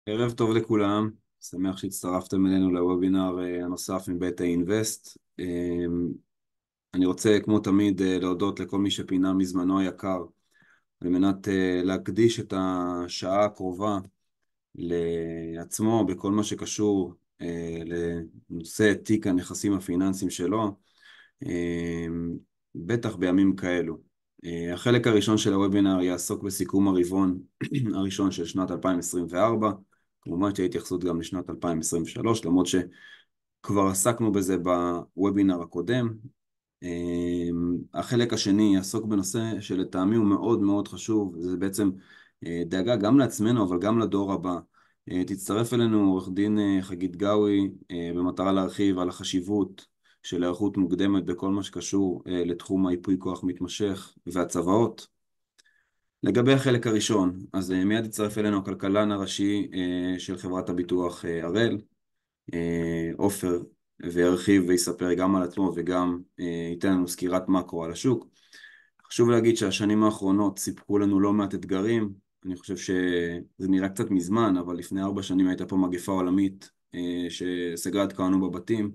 ערב טוב לכולם, שמח שהצטרפתם אלינו לוובינר הנוסף מבית האינבסט. אני רוצה כמו תמיד להודות לכל מי שפינה מזמנו היקר על מנת להקדיש את השעה הקרובה לעצמו בכל מה שקשור לנושא תיק הנכסים הפיננסיים שלו, אה, בטח בימים כאלו. החלק הראשון של הוובינר יעסוק בסיכום הרבעון הראשון של שנת 2024, כמובן שתהיה התייחסות גם לשנת 2023, למרות שכבר עסקנו בזה בוובינר הקודם. החלק השני יעסוק בנושא שלטעמי הוא מאוד מאוד חשוב, זה בעצם דאגה גם לעצמנו אבל גם לדור הבא. תצטרף אלינו עורך דין חגית גאוי במטרה להרחיב על החשיבות של היערכות מוקדמת בכל מה שקשור לתחום הייפוי כוח מתמשך והצוואות. לגבי החלק הראשון, אז מיד יצטרף אלינו הכלכלן הראשי של חברת הביטוח הראל, עופר, וירחיב ויספר גם על עצמו וגם ייתן לנו סקירת מקרו על השוק. חשוב להגיד שהשנים האחרונות סיפקו לנו לא מעט אתגרים. אני חושב שזה נראה קצת מזמן, אבל לפני 4 שנים הייתה פה מגפה עולמית שסגרה את כולנו בבתים.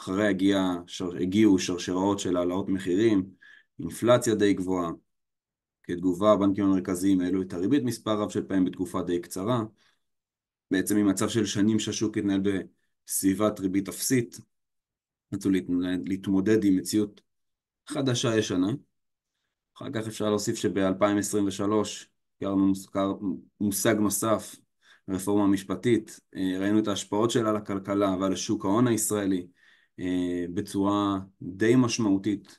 אחריה הגיעו שרשראות של העלאות מחירים, אינפלציה די גבוהה. כתגובה, הבנקים המרכזיים העלו את הריבית מספר רב של פעמים בתקופה די קצרה. בעצם ממצב של שנים שהשוק התנהל בסביבת ריבית אפסית, רצו להתמודד עם מציאות חדשה ישנה. אחר כך אפשר להוסיף שב-2023 הכרנו מושג נוסף, רפורמה משפטית. ראינו את ההשפעות שלה על הכלכלה ועל שוק ההון הישראלי בצורה די משמעותית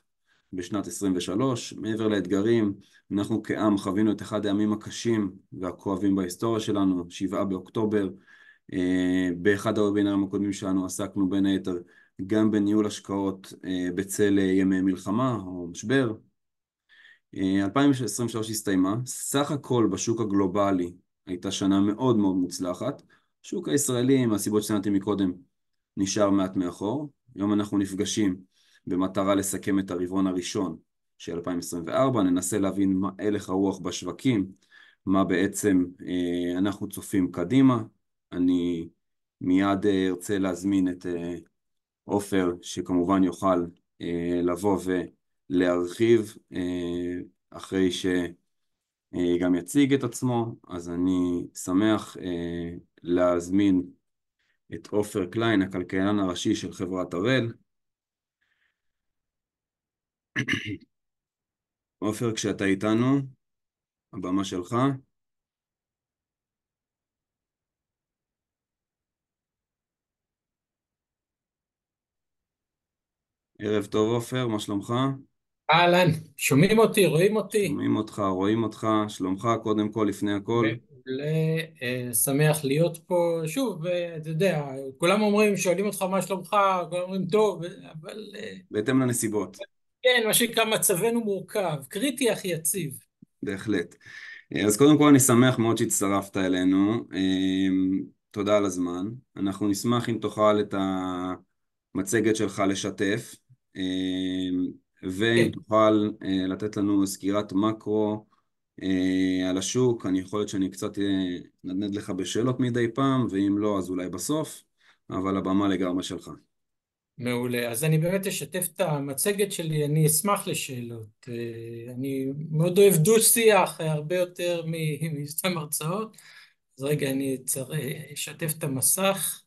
בשנת 23. מעבר לאתגרים, אנחנו כעם חווינו את אחד הימים הקשים והכואבים בהיסטוריה שלנו, 7 באוקטובר. באחד הוובינרים הקודמים שלנו עסקנו בין היתר גם בניהול השקעות בצל ימי מלחמה או משבר. 2023 הסתיימה, סך הכל בשוק הגלובלי הייתה שנה מאוד מאוד מוצלחת. השוק הישראלי, מהסיבות שציינתי מקודם, נשאר מעט מאחור. היום אנחנו נפגשים במטרה לסכם את הרבעון הראשון של 2024, ננסה להבין מה הלך הרוח בשווקים, מה בעצם אנחנו צופים קדימה. אני מיד ארצה להזמין את עופר, שכמובן יוכל לבוא ולהרחיב אחרי שגם יציג את עצמו. אז אני שמח להזמין את עופר קליין, הכלכלן הראשי של חברת הראל. עופר, כשאתה איתנו, הבמה שלך. ערב טוב עופר, מה שלומך? אהלן, שומעים אותי, רואים אותי? שומעים אותך, רואים אותך, שלומך קודם כל לפני הכל, מעולה, שמח להיות פה. שוב, אתה יודע, כולם אומרים, שואלים אותך מה שלומך, כולם אומרים טוב, אבל בהתאם לנסיבות, כן, מה שנקרא מצבנו מורכב, קריטי אך יציב. בהחלט. אז קודם כל אני שמח מאוד שהצטרפת אלינו, תודה על הזמן. אנחנו נשמח אם תוכל את המצגת שלך לשתף, ואם כן, תוכל לתת לנו סקירת מקרו על השוק. אני יכול להיות שאני קצת נדנד לך בשאלות מדי פעם, ואם לא אז אולי בסוף, אבל הבמה לגמרי שלך. מעולה. אז אני באמת אשתף את המצגת שלי, אני אשמח לשאלות. אני מאוד אוהב דו-שיח, הרבה יותר מסתם הרצאות. אז רגע, אני אשתף את המסך.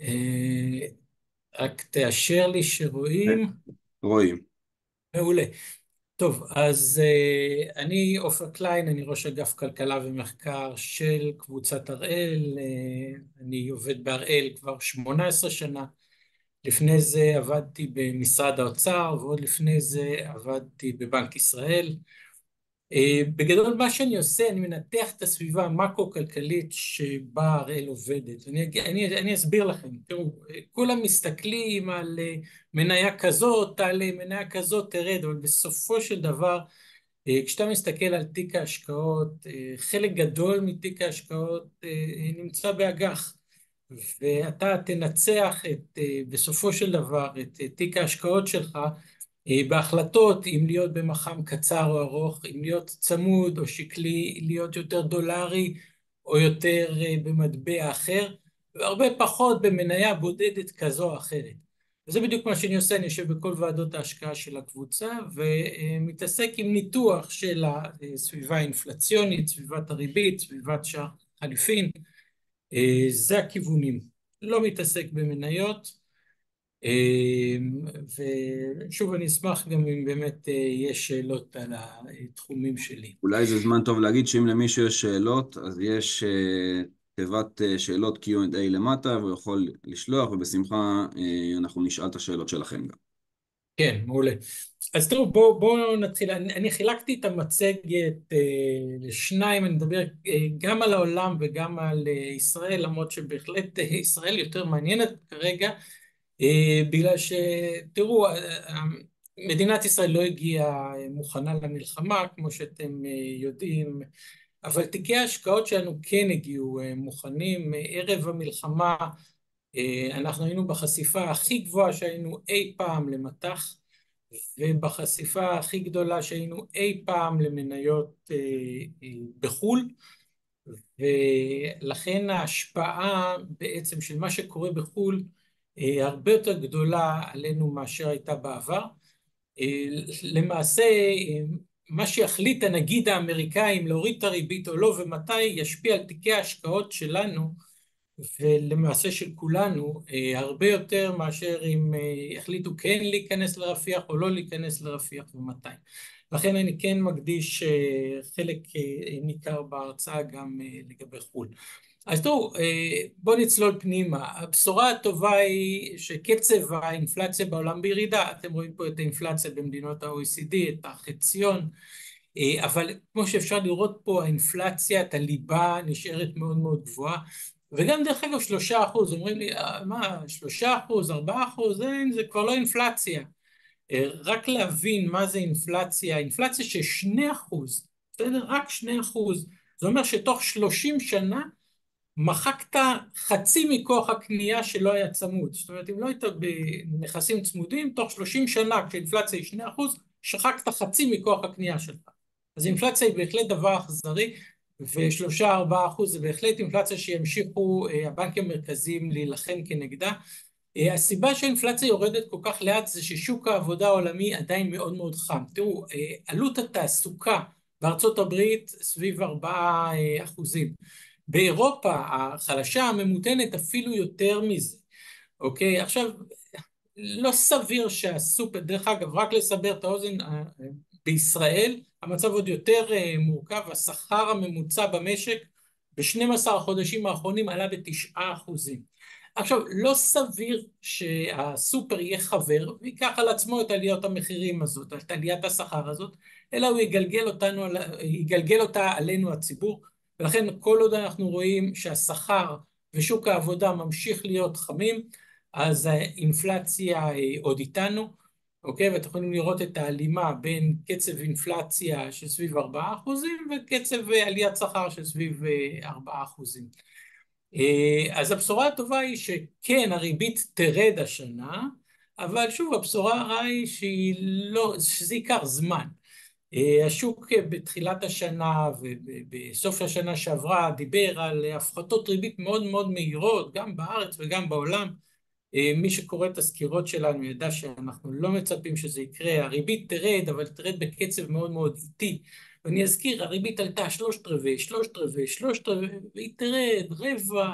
אה, רק תאשר לי שרואים. רואים. מעולה. טוב, אז אני עופר קליין, אני ראש אגף כלכלה ומחקר של קבוצת הראל. אני עובד בהראל כבר 18 שנה. לפני זה עבדתי במשרד האוצר, ועוד לפני זה עבדתי בבנק ישראל. בגדול מה שאני עושה, אני מנתח את הסביבה המקרו-כלכלית שבה הראל עובדת. אני אסביר לכם. תראו, כולם מסתכלים על מניה כזאת, על מניה כזאת תרד, אבל בסופו של דבר, כשאתה מסתכל על תיק ההשקעות, חלק גדול מתיק ההשקעות נמצא באג"ח, ואתה תנצח בסופו של דבר את תיק ההשקעות שלך בהחלטות אם להיות במח"מ קצר או ארוך, אם להיות צמוד או שקלי, להיות יותר דולרי או יותר במטבע אחר, והרבה פחות במניה בודדת כזו או אחרת. וזה בדיוק מה שאני עושה, אני יושב בכל ועדות ההשקעה של הקבוצה, ומתעסק עם ניתוח של הסביבה האינפלציונית, סביבת הריבית, סביבת שער חליפין, זה הכיוונים. לא מתעסק במניות, ושוב אני אשמח גם אם באמת יש שאלות על התחומים שלי. אולי זה זמן טוב להגיד שאם למישהו יש שאלות, אז יש תיבת שאלות Q&A למטה, והוא יכול לשלוח, ובשמחה אנחנו נשאל את השאלות שלכם גם. כן, מעולה. אז תראו, בואו נתחיל. אני חילקתי את המצגת לשניים, אני מדבר גם על העולם וגם על ישראל, למרות שבהחלט ישראל יותר מעניינת כרגע, בגלל שתראו, מדינת ישראל לא הגיעה מוכנה למלחמה, כמו שאתם יודעים, אבל תיקי ההשקעות שלנו כן הגיעו מוכנים. ערב המלחמה אנחנו היינו בחשיפה הכי גבוהה שהיינו אי פעם למטח, ובחשיפה הכי גדולה שהיינו אי פעם למניות בחו"ל, ולכן ההשפעה בעצם של מה שקורה בחו"ל הרבה יותר גדולה עלינו מאשר הייתה בעבר. למעשה מה שיחליט הנגיד האמריקאי אם להוריד את הריבית או לא ומתי ישפיע על תיקי ההשקעות שלנו ולמעשה של כולנו הרבה יותר מאשר אם יחליטו כן להיכנס לרפיח או לא להיכנס לרפיח ומתי. לכן אני כן מקדיש חלק ניכר בהרצאה גם לגבי חו"ל. אז תראו, בואו נצלול פנימה. הבשורה הטובה היא שקצב האינפלציה בעולם בירידה. אתם רואים פה את האינפלציה במדינות ה-OECD, את החציון, אבל כמו שאפשר לראות פה, האינפלציית הליבה נשארת מאוד מאוד גבוהה, וגם דרך אגב 3%, אומרים לי, מה, 3%, 4%, זה כבר לא אינפלציה. רק להבין מה זה אינפלציה, אינפלציה של 2%, בסדר? רק 2%, זה אומר שתוך 30 שנה מחקת חצי מכוח הקנייה שלא היה צמוד. זאת אומרת, אם לא היית בנכסים צמודים, תוך 30 שנה, כשאינפלציה היא 2%, שחקת חצי מכוח הקנייה שלך. אז אינפלציה היא בהחלט דבר אכזרי, ו3-4% זה בהחלט אינפלציה שימשיכו הבנקים המרכזיים להילחם כנגדה. הסיבה שהאינפלציה יורדת כל כך לאט זה ששוק העבודה העולמי עדיין מאוד מאוד חם. תראו, עלות התעסוקה בארצות הברית סביב 4%. באירופה החלשה הממותנת אפילו יותר מזה. אוקיי, עכשיו, לא סביר שהסופר, דרך אגב, רק לסבר את האוזן, בישראל המצב עוד יותר מורכב, השכר הממוצע במשק ב-12 החודשים האחרונים עלה ב9%. עכשיו, לא סביר שהסופר יהיה חבר ויקח על עצמו את עליות המחירים הזאת, את עליית השכר הזאת, אלא הוא יגלגל אותה עלינו הציבור, ולכן כל עוד אנחנו רואים שהשכר ושוק העבודה ממשיך להיות חמים, אז האינפלציה עוד איתנו, אוקיי? ואתם יכולים לראות את ההלימה בין קצב אינפלציה של סביב 4% וקצב עליית שכר של סביב 4%. אז הבשורה הטובה היא שכן, הריבית תרד השנה, אבל שוב, הבשורה הרעה היא שזה ייקח זמן. השוק בתחילת השנה ובסוף השנה שעברה דיבר על הפחתות ריבית מאוד מאוד מהירות, גם בארץ וגם בעולם. מי שקורא את הסקירות שלנו ידע שאנחנו לא מצפים שזה יקרה, הריבית תרד, אבל תרד בקצב מאוד מאוד איטי. ואני אזכיר, הריבית עלתה 3/4, והיא תרד רבע,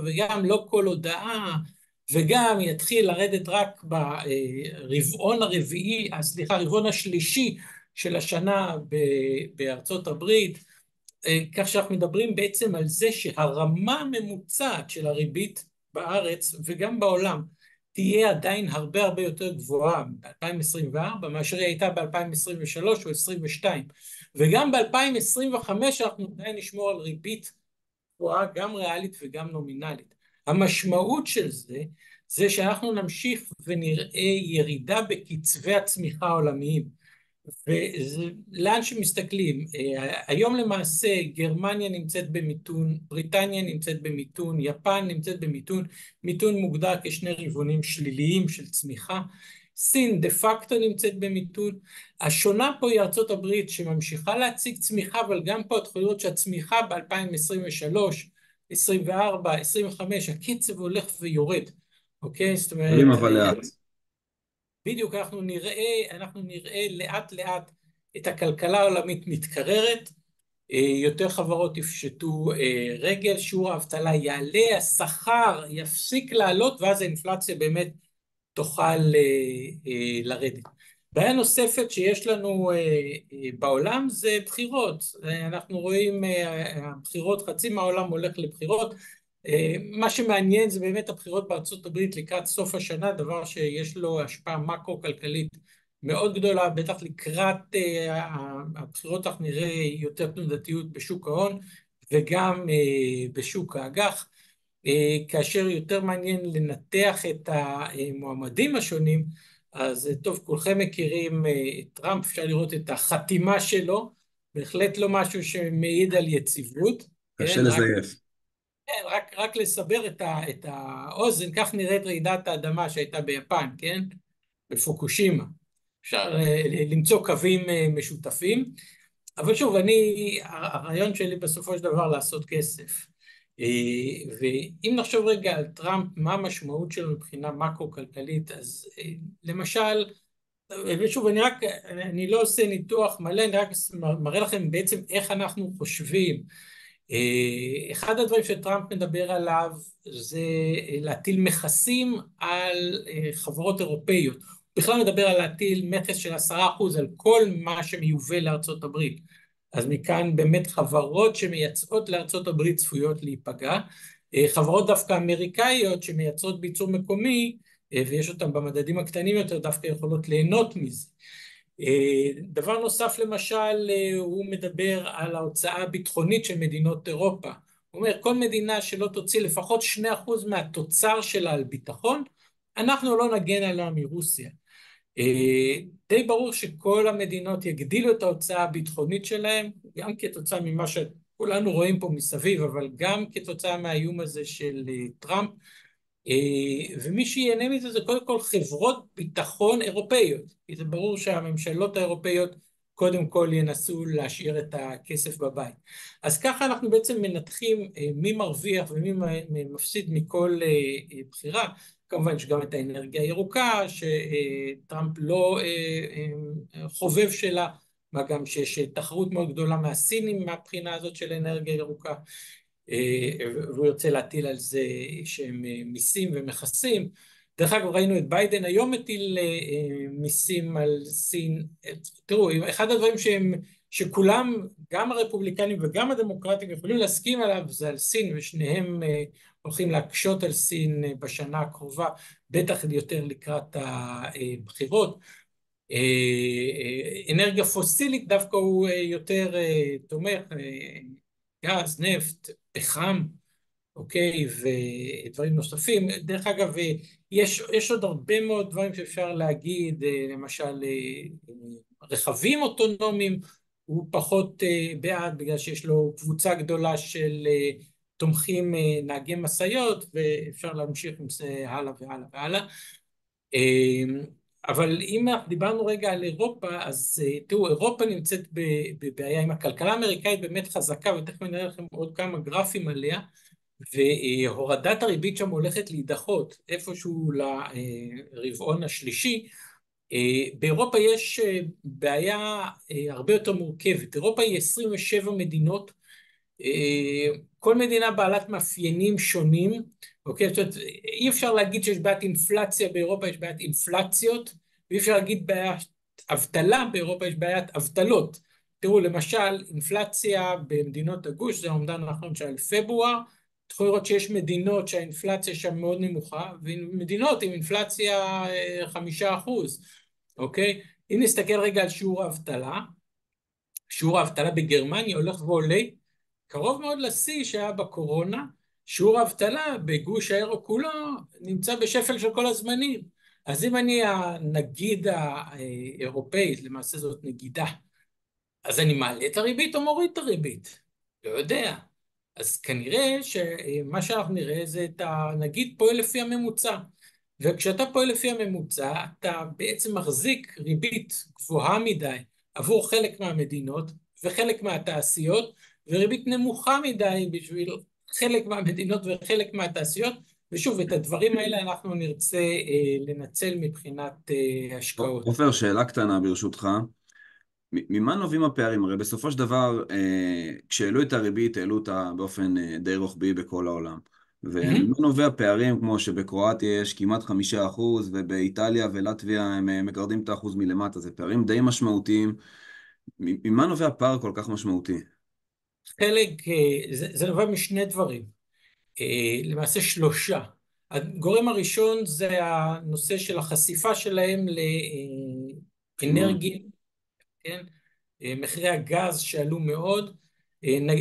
וגם לא כל הודעה, וגם יתחיל לרדת רק ברבעון השלישי של השנה בארצות הברית, כך שאנחנו מדברים בעצם על זה שהרמה הממוצעת של הריבית בארץ וגם בעולם תהיה עדיין הרבה יותר גבוהה ב-2024 מאשר היא הייתה ב-2023 או 2022, וגם ב-2025 אנחנו עדיין נשמור על ריבית גבוהה גם ריאלית וגם נומינלית. המשמעות של זה שאנחנו נמשיך ונראה ירידה בקצבי הצמיחה העולמיים, ולאן שמסתכלים, היום למעשה גרמניה נמצאת במיתון, בריטניה נמצאת במיתון, יפן נמצאת במיתון, מיתון מוגדר כשני רבעונים שליליים של צמיחה, סין דה פקטו נמצאת במיתון. השונה פה היא ארצות הברית שממשיכה להציג צמיחה, אבל גם פה את יכולים לראות שהצמיחה ב-2023, 24, 25, הקצב הולך ויורד, אוקיי? זאת עולים אומרת, אבל לאט. בדיוק אנחנו נראה לאט לאט את הכלכלה העולמית מתקררת, יותר חברות יפשטו רגל, שיעור האבטלה יעלה, השכר יפסיק לעלות, ואז האינפלציה באמת תוכל לרדת. בעיה נוספת שיש לנו בעולם זה בחירות. אנחנו רואים הבחירות, חצי מהעולם הולך לבחירות. מה שמעניין זה באמת הבחירות בארצות הברית לקראת סוף השנה, דבר שיש לו השפעה מקרו-כלכלית מאוד גדולה, בטח לקראת הבחירות אנחנו נראה יותר תנודתיות בשוק ההון וגם בשוק האג"ח. כאשר יותר מעניין לנתח את המועמדים השונים, אז טוב, כולכם מכירים את טראמפ, אפשר לראות את החתימה שלו, בהחלט לא משהו שמעיד על יציבות, קשה כן? לזייף. רק לסבר את האוזן, כך נראית רעידת האדמה שהייתה ביפן, כן? בפוקושימה. אפשר למצוא קווים משותפים, אבל שוב, הרעיון שלי בסופו של דבר לעשות כסף. ואם נחשוב רגע על טראמפ, מה המשמעות שלו מבחינה מקרו-כלכלית, אז למשל, ושוב, אני לא עושה ניתוח מלא, אני רק מראה לכם בעצם איך אנחנו חושבים. אחד הדברים שטראמפ מדבר עליו זה להטיל מכסים על חברות אירופאיות. הוא בכלל מדבר על להטיל מכס של 10% על כל מה שמיובא לארצות הברית. אז מכאן באמת חברות שמייצאות לארצות הברית צפויות להיפגע. חברות דווקא אמריקאיות שמייצרות בייצור מקומי, ויש אותן במדדים הקטנים יותר, דווקא יכולות ליהנות מזה. דבר נוסף למשל, הוא מדבר על ההוצאה הביטחונית של מדינות אירופה. הוא אומר, כל מדינה שלא תוציא לפחות 2% מהתוצר שלה על ביטחון, אנחנו לא נגן עליה מרוסיה. די ברור שכל המדינות יגדילו את ההוצאה הביטחונית שלהם, גם כתוצאה ממה שכולנו רואים פה מסביב, אבל גם כתוצאה מהאיום הזה של טראמפ, ומי שיהנה מזה זה קודם כל חברות ביטחון אירופאיות, כי זה ברור שהממשלות האירופאיות קודם כל ינסו להשאיר את הכסף בבית. אז ככה אנחנו בעצם מנתחים מי מרוויח ומי מפסיד מכל בחירה. כמובן יש גם את האנרגיה הירוקה שטראמפ לא חובב שלה, מה גם שיש תחרות מאוד גדולה מהסינים מהבחינה הזאת של אנרגיה ירוקה, והוא יוצא להטיל על זה שהם מיסים ומכסים. דרך אגב ראינו את ביידן היום מטיל מיסים על סין. תראו, אחד הדברים שכולם, גם הרפובליקנים וגם הדמוקרטים יכולים להסכים עליו זה על סין, ושניהם הולכים להקשות על סין בשנה הקרובה, בטח יותר לקראת הבחירות. אנרגיה פוסילית דווקא הוא יותר תומך, גז, נפט, פחם, אוקיי, ודברים נוספים. דרך אגב, יש עוד הרבה מאוד דברים שאפשר להגיד, למשל רכבים אוטונומיים, הוא פחות בעד בגלל שיש לו קבוצה גדולה של תומכים נהגי משאיות, ואפשר להמשיך עם זה הלאה והלאה והלאה. אבל אם דיברנו רגע על אירופה, אז תראו, אירופה נמצאת בבעיה עם הכלכלה האמריקאית באמת חזקה, ותכף אני אראה לכם עוד כמה גרפים עליה, והורדת הריבית שם הולכת להידחות איפשהו לרבעון השלישי. באירופה יש בעיה הרבה יותר מורכבת. אירופה היא 27 מדינות, כל מדינה בעלת מאפיינים שונים, אוקיי? זאת אומרת, אי אפשר להגיד שיש בעיית אינפלציה באירופה, יש בעיית אינפלציות, ואי אפשר להגיד בעיית אבטלה באירופה, יש בעיית אבטלות. תראו, למשל, אינפלציה במדינות הגוש, זה האומדן האחרון של פברואר, אתם יכולים לראות שיש מדינות שהאינפלציה שם מאוד נמוכה, ומדינות עם אינפלציה 5%, אוקיי? אם נסתכל רגע על שיעור האבטלה בגרמניה הולך ועולה, קרוב מאוד לשיא שהיה בקורונה, שיעור האבטלה בגוש האירו כולו נמצא בשפל של כל הזמנים. אז אם אני הנגיד האירופאית, למעשה זאת נגידה, אז אני מעלה את הריבית או מוריד את הריבית? לא יודע. אז כנראה שמה שאנחנו נראה זה את הנגיד פועל לפי הממוצע. וכשאתה פועל לפי הממוצע, אתה בעצם מחזיק ריבית גבוהה מדי עבור חלק מהמדינות וחלק מהתעשיות, וריבית נמוכה מדי בשביל חלק מהמדינות וחלק מהתעשיות, ושוב, את הדברים האלה אנחנו נרצה לנצל מבחינת השקעות. עופר, שאלה קטנה ברשותך. ממה נובעים הפערים? הרי בסופו של דבר, כשהעלו את הריבית, העלו אותה באופן די רוחבי בכל העולם. וממה נובע פערים כמו שבקרואטיה יש כמעט 5%, ובאיטליה ולטביה הם מגרדים את האחוז מלמטה? זה פערים די משמעותיים. ממה נובע פער כל כך משמעותי? חלק, זה נובע משני דברים, למעשה שלושה. הגורם הראשון זה הנושא של החשיפה שלהם חימום. לאנרגיה, כן? מחירי הגז שעלו מאוד.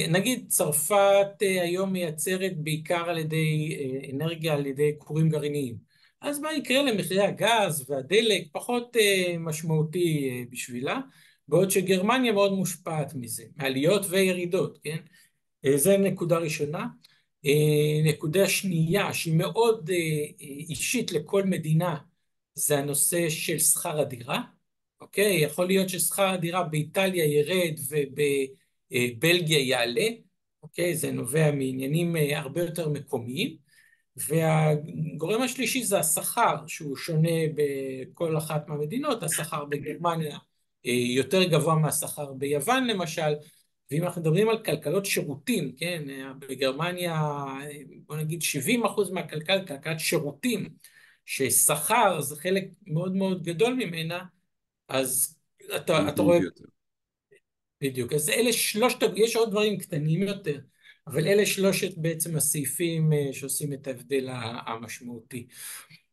נגיד צרפת היום מייצרת בעיקר על ידי אנרגיה, על ידי כורים גרעיניים. אז מה יקרה למחירי הגז והדלק? פחות משמעותי בשבילה, בעוד שגרמניה מאוד מושפעת מזה, מעליות וירידות, כן? זה נקודה ראשונה. נקודה שנייה שהיא מאוד אישית לכל מדינה, זה הנושא של שכר הדירה. אוקיי? יכול להיות ששכר הדירה באיטליה ירד ובבלגיה יעלה, אוקיי? זה נובע מעניינים הרבה יותר מקומיים. והגורם השלישי זה השכר, שהוא שונה בכל אחת מהמדינות. השכר בגרמניה יותר גבוה מהשכר ביוון למשל, ואם אנחנו מדברים על כלכלות שירותים, כן, בגרמניה בוא נגיד 70% מהכלכלה, כלכלת שירותים, ששכר זה חלק מאוד מאוד גדול ממנה, אז אתה רואה, משמעותי יותר. בדיוק, אז אלה שלושת, יש עוד דברים קטנים יותר, אבל אלה שלושת בעצם הסעיפים שעושים את ההבדל המשמעותי.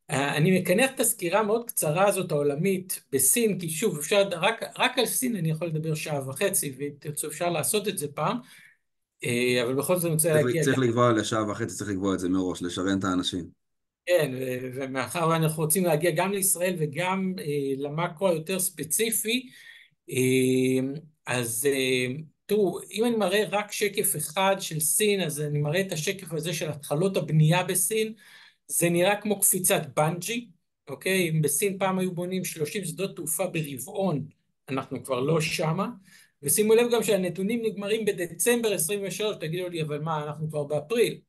אני מקנח את הסקירה המאוד קצרה הזאת העולמית בסין, כי שוב, אפשר, רק על סין אני יכול לדבר שעה וחצי, ותרצו אפשר לעשות את זה פעם, אבל בכל זאת אני רוצה להגיע צריך גם, לקבוע לשעה וחצי, צריך לקבוע את זה מראש, לשרן את האנשים. כן, ומאחר ואנחנו רוצים להגיע גם לישראל וגם למקרו היותר ספציפי, אז תראו, אם אני מראה רק שקף אחד של סין, אז אני מראה את השקף הזה של התחלות הבנייה בסין, זה נראה כמו קפיצת בנג'י, אוקיי? אם בסין פעם היו בונים 30 שדות תעופה ברבעון, אנחנו כבר לא שמה, ושימו לב גם שהנתונים נגמרים בדצמבר 23, תגידו לי, אבל מה, אנחנו כבר באפריל.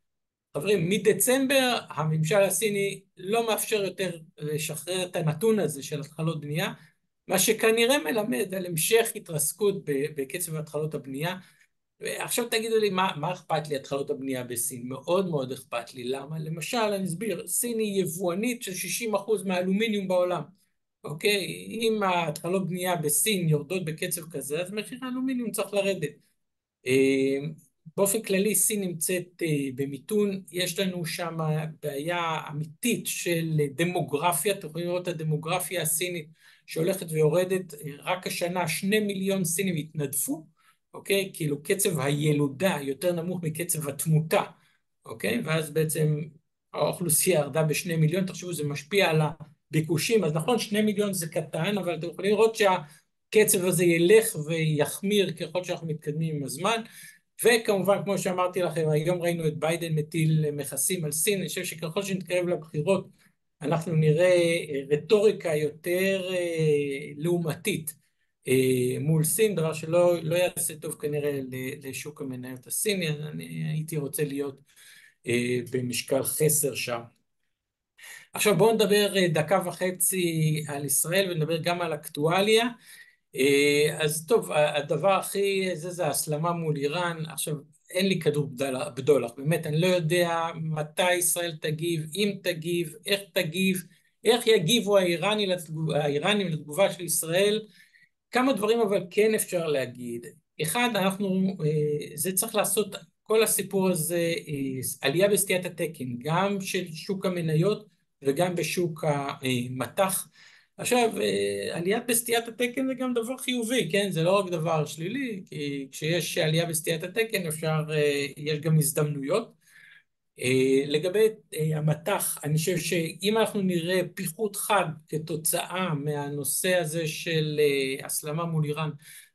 חברים, מדצמבר הממשל הסיני לא מאפשר יותר לשחרר את הנתון הזה של התחלות בנייה, מה שכנראה מלמד על המשך התרסקות בקצב התחלות הבנייה. עכשיו תגידו לי, מה אכפת לי התחלות הבנייה בסין? מאוד מאוד אכפת לי. למה? למשל, אני אסביר, סין היא יבואנית של 60% מהאלומיניום בעולם. אוקיי? אם התחלות בנייה בסין יורדות בקצב כזה, אז מחיר האלומיניום צריך לרדת. באופן כללי סין נמצאת במיתון, יש לנו שם בעיה אמיתית של דמוגרפיה, אתם יכולים לראות את הדמוגרפיה הסינית שהולכת ויורדת, רק השנה 2 מיליון סינים התנדפו, אוקיי? כאילו קצב הילודה יותר נמוך מקצב התמותה, אוקיי? ואז בעצם האוכלוסייה ירדה ב2 מיליון, תחשבו זה משפיע על הביקושים, אז נכון 2 מיליון זה קטן, אבל אתם יכולים לראות שהקצב הזה ילך ויחמיר ככל שאנחנו מתקדמים עם הזמן, וכמובן כמו שאמרתי לכם, היום ראינו את ביידן מטיל מכסים על סין, אני חושב שככל שנתקרב לבחירות אנחנו נראה רטוריקה יותר לעומתית מול סין, דבר שלא יעשה טוב כנראה לשוק המניות הסיני, אז אני הייתי רוצה להיות במשקל חסר שם. עכשיו בואו נדבר דקה וחצי על ישראל ונדבר גם על אקטואליה. אז טוב, הדבר הכי זה ההסלמה מול איראן. עכשיו אין לי כדור בדולח, באמת אני לא יודע מתי ישראל תגיב, אם תגיב, איך תגיב, איך יגיבו האיראנים לתגובה של ישראל. כמה דברים אבל כן אפשר להגיד. אחד, זה צריך לעשות, כל הסיפור הזה, עלייה בסטיית התקן, גם של שוק המניות וגם בשוק המטח. עכשיו, עלייה בסטיית התקן זה גם דבר חיובי, כן? זה לא רק דבר שלילי, כי כשיש עלייה בסטיית התקן יש גם הזדמנויות. לגבי המטח, אני חושב שאם אנחנו נראה פיחות חד כתוצאה מהנושא הזה של הסלמה מול איראן,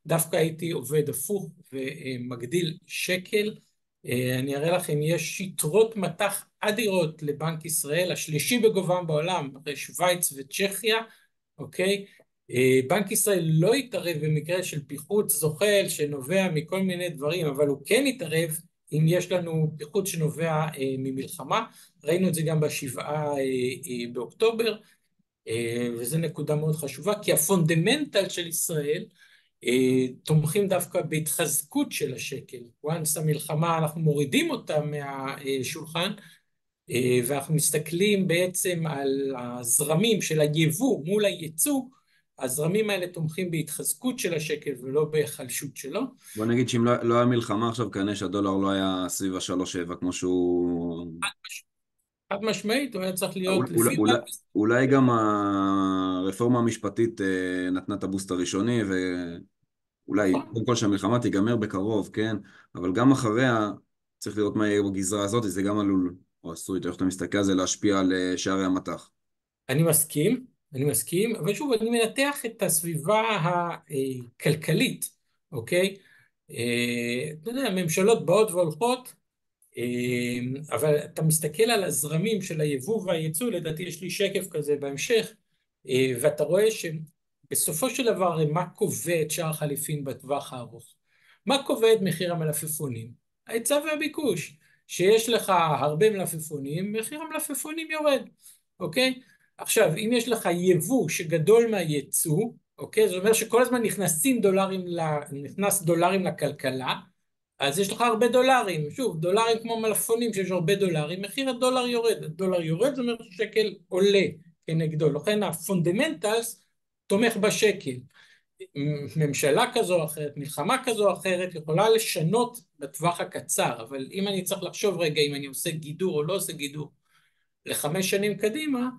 דווקא הייתי עובד הפוך ומגדיל שקל, אני אראה לכם, יש יתרות מטח אדירות לבנק ישראל, השלישי בגובהם בעולם, אחרי שוויץ וצ'כיה, אוקיי? בנק ישראל לא יתערב במקרה של פיחות זוחל שנובע מכל מיני דברים, אבל הוא כן יתערב אם יש לנו פיחות שנובע ממלחמה, ראינו את זה גם בשבעה באוקטובר, וזו נקודה מאוד חשובה, כי הפונדמנטל של ישראל תומכים דווקא בהתחזקות של השקל. once המלחמה אנחנו מורידים אותה מהשולחן, ואנחנו מסתכלים בעצם על הזרמים של היבוא מול הייצוא, הזרמים האלה תומכים בהתחזקות של השקל ולא בהיחלשות שלו. בוא נגיד שאם לא היה מלחמה עכשיו, כנראה שהדולר לא היה סביב ה-3.7 כמו שהוא... חד משמעית, הוא היה צריך להיות אולי, לפי אולי, בנק ישראל. אולי גם הרפורמה המשפטית נתנה את הבוסט הראשוני, ואולי נכון? קודם כל שהמלחמה תיגמר בקרוב, כן? אבל גם אחריה צריך לראות מה יהיה בגזרה הזאת, זה גם עלול, או עשוי, איך אתה מסתכל על זה, להשפיע על שערי המטח. אני מסכים, אני מסכים, אבל שוב, אני מנתח את הסביבה הכלכלית, אוקיי? אתה יודע, ממשלות באות והולכות, אבל אתה מסתכל על הזרמים של היבוא והייצוא, לדעתי יש לי שקף כזה בהמשך, ואתה רואה שבסופו של דבר מה קובע את שער החליפין בטווח הארוך? מה קובע את מחיר המלפפונים? ההיצע והביקוש. שיש לך הרבה מלפפונים, מחיר המלפפונים יורד, אוקיי? עכשיו, אם יש לך יבוא שגדול מהייצוא, אוקיי? זה אומר שכל הזמן נכנס דולרים לכלכלה, אז יש לך הרבה דולרים, שוב, דולרים כמו מלפפונים שיש הרבה דולרים, מחיר הדולר יורד, הדולר יורד, זאת אומרת ששקל עולה כנגדו, לכן הפונדמנטלס תומך בשקל. ממשלה כזו או אחרת, מלחמה כזו או אחרת, יכולה לשנות בטווח הקצר, אבל אם אני צריך לחשוב רגע אם אני עושה גידור או לא עושה גידור לחמש שנים קדימה,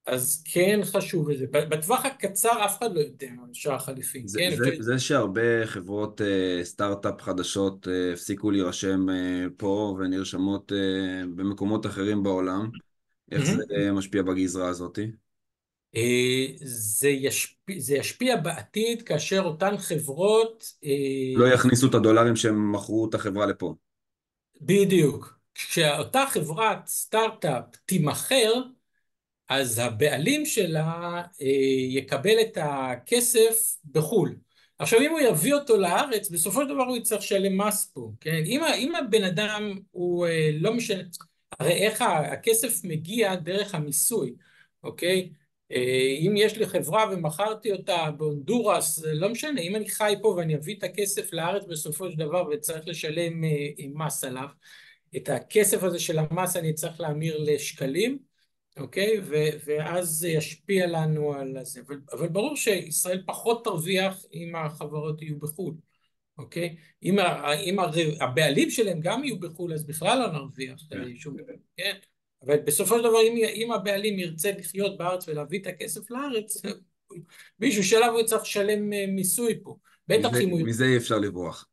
אז כן חשוב את זה. בטווח הקצר אף אחד לא יודע על שער החליפין, זה, כן? זה, זה שהרבה חברות סטארט-אפ חדשות הפסיקו להירשם פה ונרשמות במקומות אחרים בעולם, איך זה משפיע בגזרה הזאת? זה ישפיע בעתיד כאשר אותן חברות, לא יכניסו את הדולרים שהם מכרו את החברה לפה. בדיוק, כשאותה חברת סטארט-אפ תימכר, אז הבעלים שלה יקבל את הכסף בחו"ל. עכשיו אם הוא יביא אותו לארץ, בסופו של דבר הוא יצטרך לשלם מס פה, כן? אם הבן אדם הוא לא משנה, הרי איך הכסף מגיע דרך המיסוי, אוקיי? אם יש לי חברה ומכרתי אותה בהונדורס, לא משנה, אם אני חי פה ואני אביא את הכסף לארץ בסופו של דבר וצריך לשלם מס עליו, את הכסף הזה של המס אני צריך להמיר לשקלים, אוקיי? ואז זה ישפיע לנו על זה. אבל ברור שישראל פחות תרוויח אם החברות יהיו בחו"ל, אוקיי? אם הבעלים שלהם גם יהיו בחו"ל, אז בכלל לא נרוויח שום דבר, כן? אבל בסופו של דבר, אם הבעלים ירצה לחיות בארץ ולהביא את הכסף לארץ, באיזשהו שלב הוא צריך לשלם מיסוי פה. בטח אם הוא... מזה אי אפשר לברוח.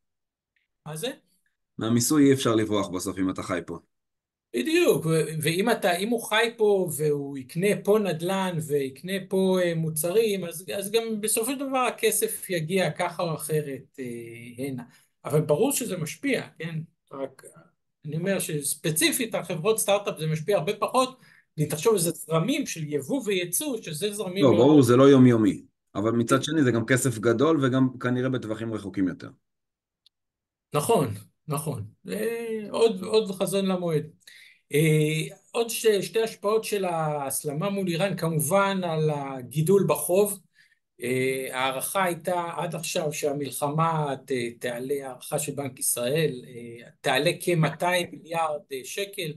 מה זה? מהמיסוי אי אפשר לברוח בסוף אם אתה חי פה. בדיוק, אם הוא חי פה והוא יקנה פה נדל"ן ויקנה פה מוצרים, אז גם בסופו של דבר הכסף יגיע ככה או אחרת הנה. אבל ברור שזה משפיע, כן? רק אני אומר שספציפית על חברות סטארט-אפ זה משפיע הרבה פחות, אם תחשוב איזה זרמים של יבוא וייצוא, שזה זרמים לא, מאוד... ברור, זה לא יומיומי. אבל מצד שני זה גם כסף גדול וגם כנראה בטווחים רחוקים יותר. נכון, נכון. עוד חזון למועד. עוד שתי השפעות של ההסלמה מול איראן, כמובן על הגידול בחוב. הערכה הייתה עד עכשיו שהמלחמה תעלה, הערכה של בנק ישראל, תעלה כ-200 מיליארד שקל.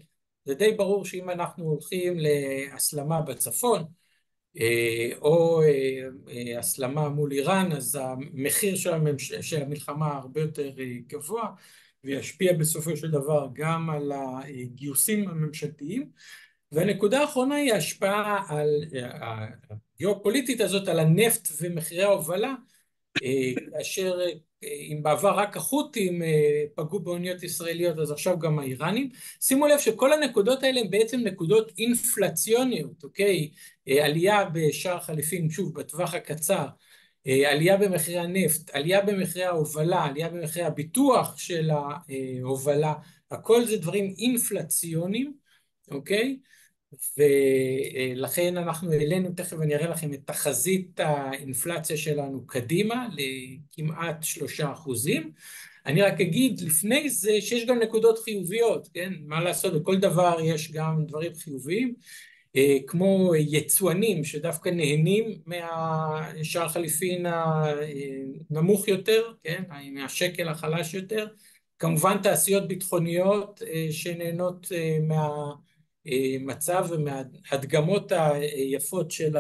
זה די ברור שאם אנחנו הולכים להסלמה בצפון, או הסלמה מול איראן, אז המחיר של המלחמה הרבה יותר גבוה, וישפיע בסופו של דבר גם על הגיוסים הממשלתיים. והנקודה האחרונה היא ההשפעה הגיאופוליטית הזאת על הנפט ומחירי ההובלה, כאשר אם בעבר רק החות'ים פגעו באוניות ישראליות, אז עכשיו גם האיראנים. שימו לב שכל הנקודות האלה הן בעצם נקודות אינפלציוניות, אוקיי? עלייה בשער חליפין, שוב, בטווח הקצר, עלייה במחירי הנפט, עלייה במחירי ההובלה, עלייה במחירי הביטוח של ההובלה, הכל זה דברים אינפלציוניים, אוקיי? ולכן אנחנו העלינו, תכף אני אראה לכם את תחזית האינפלציה שלנו קדימה לכמעט 3%. אני רק אגיד לפני זה שיש גם נקודות חיוביות, כן? מה לעשות, בכל דבר יש גם דברים חיוביים, כמו יצואנים שדווקא נהנים מהשער חליפין הנמוך יותר, כן? מהשקל החלש יותר, כמובן תעשיות ביטחוניות שנהנות מהמצב ומההדגמות היפות של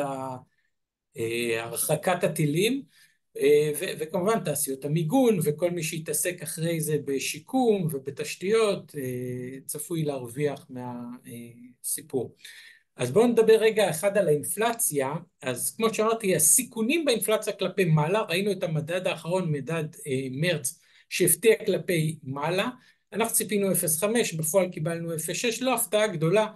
הרחקת הטילים, וכמובן תעשיות המיגון וכל מי שיתעסק אחרי זה בשיקום ובתשתיות צפוי להרוויח מהסיפור. אז בואו נדבר רגע אחד על האינפלציה. אז כמו שאמרתי, הסיכונים באינפלציה כלפי מעלה, ראינו את המדד האחרון, מדד מרץ, שהפתיע כלפי מעלה, אנחנו ציפינו 0.5, בפועל קיבלנו 0.6, לא הפתעה גדולה,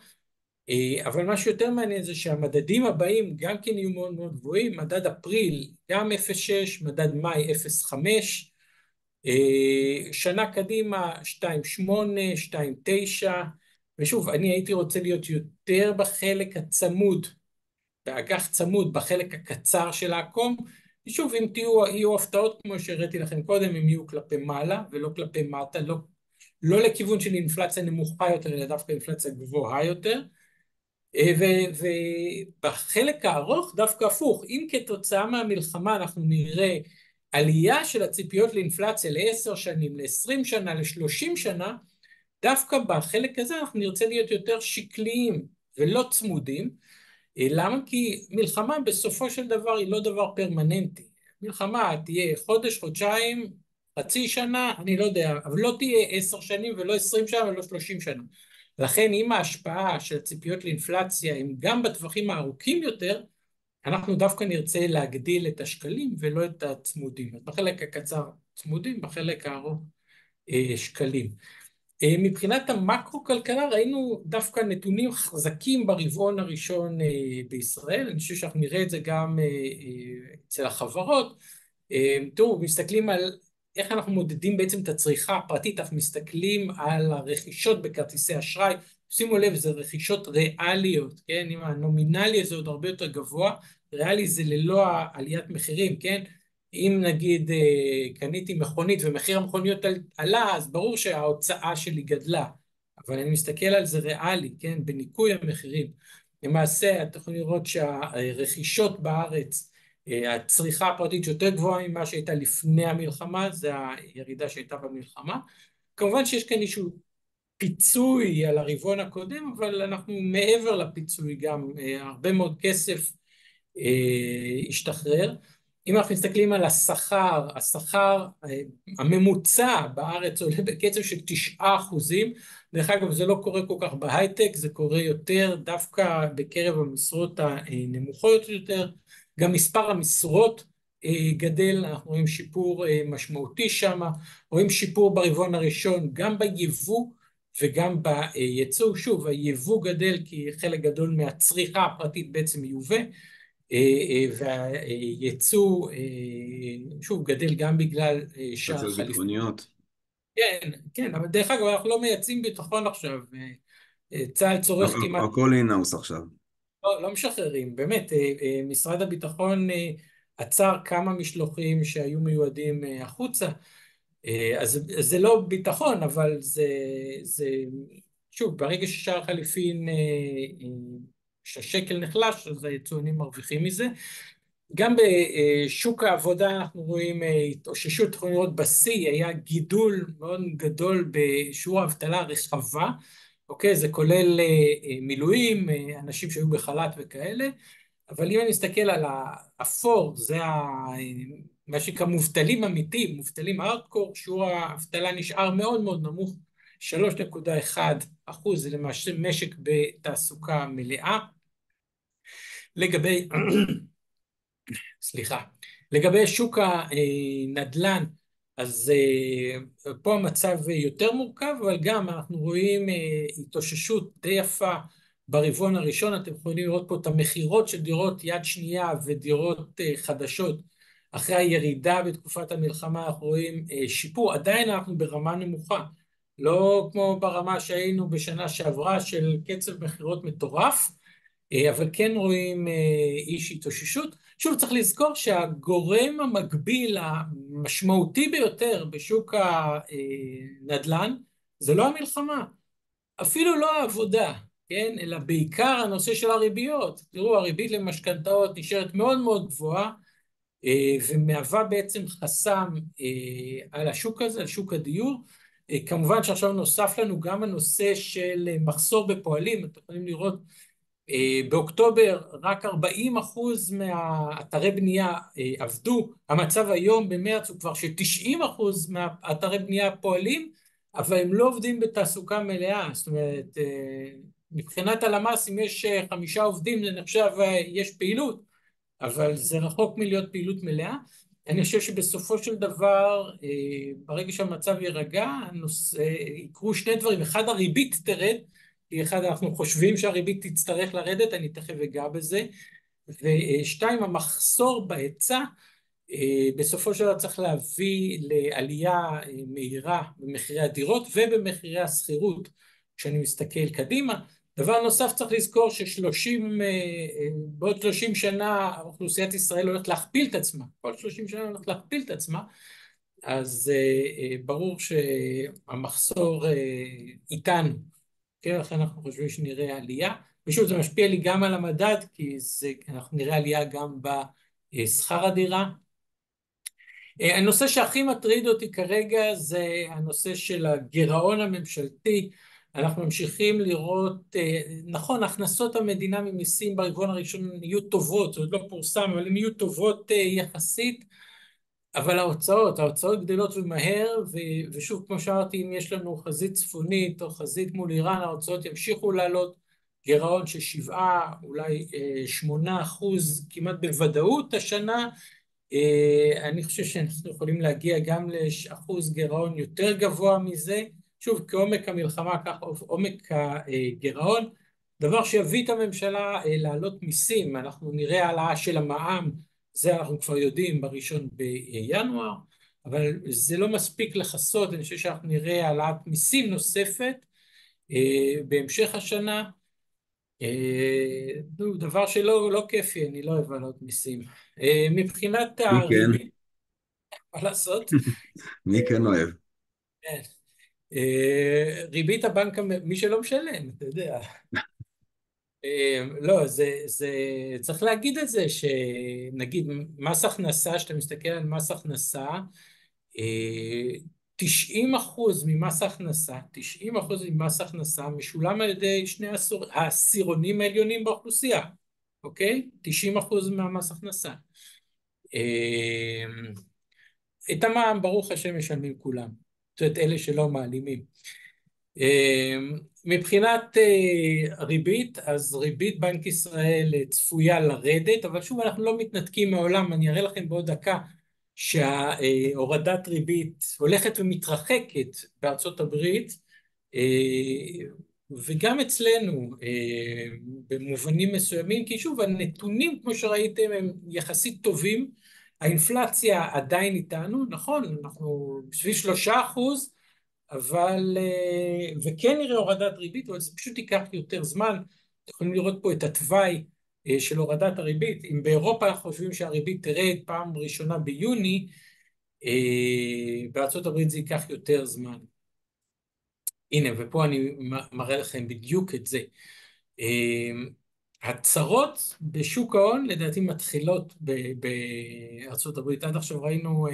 אבל מה שיותר מעניין זה שהמדדים הבאים גם כן יהיו מאוד מאוד גבוהים, מדד אפריל גם 0.6, מדד מאי 0.5, שנה קדימה 2.8, 2.9, ושוב, אני הייתי רוצה להיות יותר בחלק הצמוד, באג"ח צמוד, בחלק הקצר של העקום, ושוב, אם יהיו הפתעות כמו שהראיתי לכם קודם, הם יהיו כלפי מעלה ולא כלפי מטה, לא לכיוון של אינפלציה נמוכה יותר, אלא דווקא אינפלציה גבוהה יותר, ובחלק הארוך דווקא הפוך, אם כתוצאה מהמלחמה אנחנו נראה עלייה של הציפיות לאינפלציה ל10 שנים, ל20 שנה, ל30 שנה, דווקא בחלק הזה אנחנו נרצה להיות יותר שקליים ולא צמודים. למה? כי מלחמה בסופו של דבר היא לא דבר פרמננטי. מלחמה תהיה חודש, חודשיים, חצי שנה, אני לא יודע, אבל לא תהיה 10 שנים ולא 20 שנה ולא 30 שנה. לכן אם ההשפעה של הציפיות לאינפלציה הם גם בטווחים הארוכים יותר, אנחנו דווקא נרצה להגדיל את השקלים ולא את הצמודים. בחלק הקצר צמודים, בחלק הארוך שקלים. מבחינת המקרו-כלכלה ראינו דווקא נתונים חזקים ברבעון הראשון בישראל, אני חושב שאנחנו נראה את זה גם אצל החברות. תראו, מסתכלים על איך אנחנו מודדים בעצם את הצריכה הפרטית, אנחנו מסתכלים על הרכישות בכרטיסי אשראי, שימו לב, זה רכישות ריאליות, כן? אם הנומינלי זה עוד הרבה יותר גבוה, ריאלי זה ללא עליית מחירים, כן? אם נגיד קניתי מכונית ומחיר המכוניות עלה, אז ברור שההוצאה שלי גדלה, אבל אני מסתכל על זה ריאלי, כן? בניקוי המחירים. למעשה, אתם יכולים לראות שהרכישות בארץ, הצריכה הפרטית יותר גבוהה ממה שהייתה לפני המלחמה, זה הירידה שהייתה במלחמה. כמובן שיש כאן איזשהו פיצוי על הרבעון הקודם, אבל אנחנו מעבר לפיצוי גם הרבה מאוד כסף השתחרר. אם אנחנו מסתכלים על השכר, השכר הממוצע בארץ עולה בקצב של 9%, דרך אגב זה לא קורה כל כך בהייטק, זה קורה יותר דווקא בקרב המשרות הנמוכות יותר, גם מספר המשרות גדל, אנחנו רואים שיפור משמעותי שם, רואים שיפור ברבעון הראשון גם ביבוא וגם בייצוא, שוב היבוא גדל כי חלק גדול מהצריכה הפרטית בעצם מיובא, והייצוא שוב גדל גם בגלל שער חליפין. ביטחוניות. כן, כן, אבל דרך אגב אנחנו לא מייצאים ביטחון עכשיו, צה"ל צורך כמעט... הכל אינאוס עכשיו. לא משחררים, באמת, משרד הביטחון עצר כמה משלוחים שהיו מיועדים החוצה, אז זה לא ביטחון, אבל זה שוב, ברגע ששער חליפין, שהשקל נחלש, אז היצואנים מרוויחים מזה. גם בשוק העבודה אנחנו רואים התאוששות, יכולים לראות בשיא, היה גידול מאוד גדול בשיעור האבטלה הרחבה, אוקיי, זה כולל מילואים, אנשים שהיו בחל"ת וכאלה, אבל אם אני מסתכל על האפור, זה מה שנקרא מובטלים אמיתיים, מובטלים הארדקור, שיעור האבטלה נשאר מאוד מאוד נמוך, 3.1%, זה למעשה משק בתעסוקה מלאה. לגבי שוק הנדל"ן, אז פה המצב יותר מורכב, אבל גם אנחנו רואים התאוששות די יפה ברבעון הראשון. אתם יכולים לראות פה את המחירות של דירות יד שנייה ודירות חדשות. אחרי הירידה בתקופת המלחמה אנחנו רואים שיפור, עדיין אנחנו ברמה נמוכה. לא כמו ברמה שהיינו בשנה שעברה של קצב מחירות מטורף, אבל כן רואים איש התאוששות. שוב, צריך לזכור שהגורם המקביל המשמעותי ביותר בשוק הנדל"ן זה לא המלחמה, אפילו לא העבודה, כן? אלא בעיקר הנושא של הריביות. תראו, הריבית למשכנתאות נשארת מאוד מאוד גבוהה, ומהווה בעצם חסם על השוק הזה, על שוק הדיור. כמובן שעכשיו נוסף לנו גם הנושא של מחסור בפועלים. אתם יכולים לראות באוקטובר רק 40% מהאתרי בנייה עבדו, המצב היום במרץ הוא כבר ש90% מהאתרי בנייה פועלים, אבל הם לא עובדים בתעסוקה מלאה. זאת אומרת, מבחינת הלמ"ס, אם יש 5 עובדים זה נחשב יש פעילות, אבל זה רחוק מלהיות פעילות מלאה. אני חושב שבסופו של דבר, ברגע שהמצב יירגע, יקרו שני דברים. אחד, הריבית תרד, כי אחד, אנחנו חושבים שהריבית תצטרך לרדת, אני תכף אגע בזה. ושתיים, המחסור בהיצע, בסופו של דבר צריך להביא לעלייה מהירה במחירי הדירות ובמחירי השכירות, כשאני מסתכל קדימה. דבר נוסף, צריך לזכור בעוד 30 שנה אוכלוסיית ישראל הולכת להכפיל את עצמה, כל 30 שנה הולכת להכפיל את עצמה, אז ברור שהמחסור איתנו, כן, לכן אנחנו חושבים שנראה עלייה, ושוב זה משפיע לי גם על המדד, כי אנחנו נראה עלייה גם בשכר הדירה. הנושא שהכי מטריד אותי כרגע זה הנושא של הגירעון הממשלתי. אנחנו ממשיכים לראות, נכון, הכנסות המדינה ממיסים ברבעון הראשון יהיו טובות, זה עוד לא פורסם, אבל הן יהיו טובות יחסית, אבל ההוצאות גדלות ומהר, ושוב, כמו שאמרתי, אם יש לנו חזית צפונית או חזית מול איראן, ההוצאות ימשיכו לעלות, גירעון של 7, אולי 8% כמעט בוודאות השנה. אני חושב שאנחנו יכולים להגיע גם לאחוז גירעון יותר גבוה מזה, שוב, כעומק המלחמה, כך עומק הגירעון, דבר שיביא את הממשלה להעלות מיסים. אנחנו נראה העלאה של המע"מ, זה אנחנו כבר יודעים בראשון בינואר, אבל זה לא מספיק לכסות. אני חושב שאנחנו נראה העלאת מיסים נוספת בהמשך השנה. דבר שלא כיפי, אני לא אוהב העלאות מיסים. מבחינת מי כן? הריבית, מה לעשות? מי כן אוהב? כן. ריבית הבנק, מי שלא משלם, אתה יודע. לא, צריך להגיד את זה, שנגיד מס הכנסה, שאתה מסתכל על מס הכנסה, 90% ממס הכנסה, 90% ממס הכנסה משולם על ידי שני העשירונים העליונים באוכלוסייה, אוקיי? 90% מהמס הכנסה. את המע"מ ברוך השם משלמים כולם, זאת אומרת אלה שלא מעלימים. מבחינת ריבית, אז ריבית בנק ישראל צפויה לרדת, אבל שוב אנחנו לא מתנתקים מהעולם. אני אראה לכם בעוד דקה שהורדת ריבית הולכת ומתרחקת בארצות הברית, וגם אצלנו במובנים מסוימים, כי שוב הנתונים כמו שראיתם הם יחסית טובים, האינפלציה עדיין איתנו, נכון, אנחנו סביב 3%, אבל, וכן נראה הורדת ריבית, אבל זה פשוט ייקח יותר זמן. אתם יכולים לראות פה את התוואי של הורדת הריבית. אם באירופה אנחנו חושבים שהריבית תרד פעם ראשונה ביוני, בארצות הברית זה ייקח יותר זמן. הנה, ופה אני מראה לכם בדיוק את זה. הצרות בשוק ההון לדעתי מתחילות בארצות הברית. עד עכשיו ראינו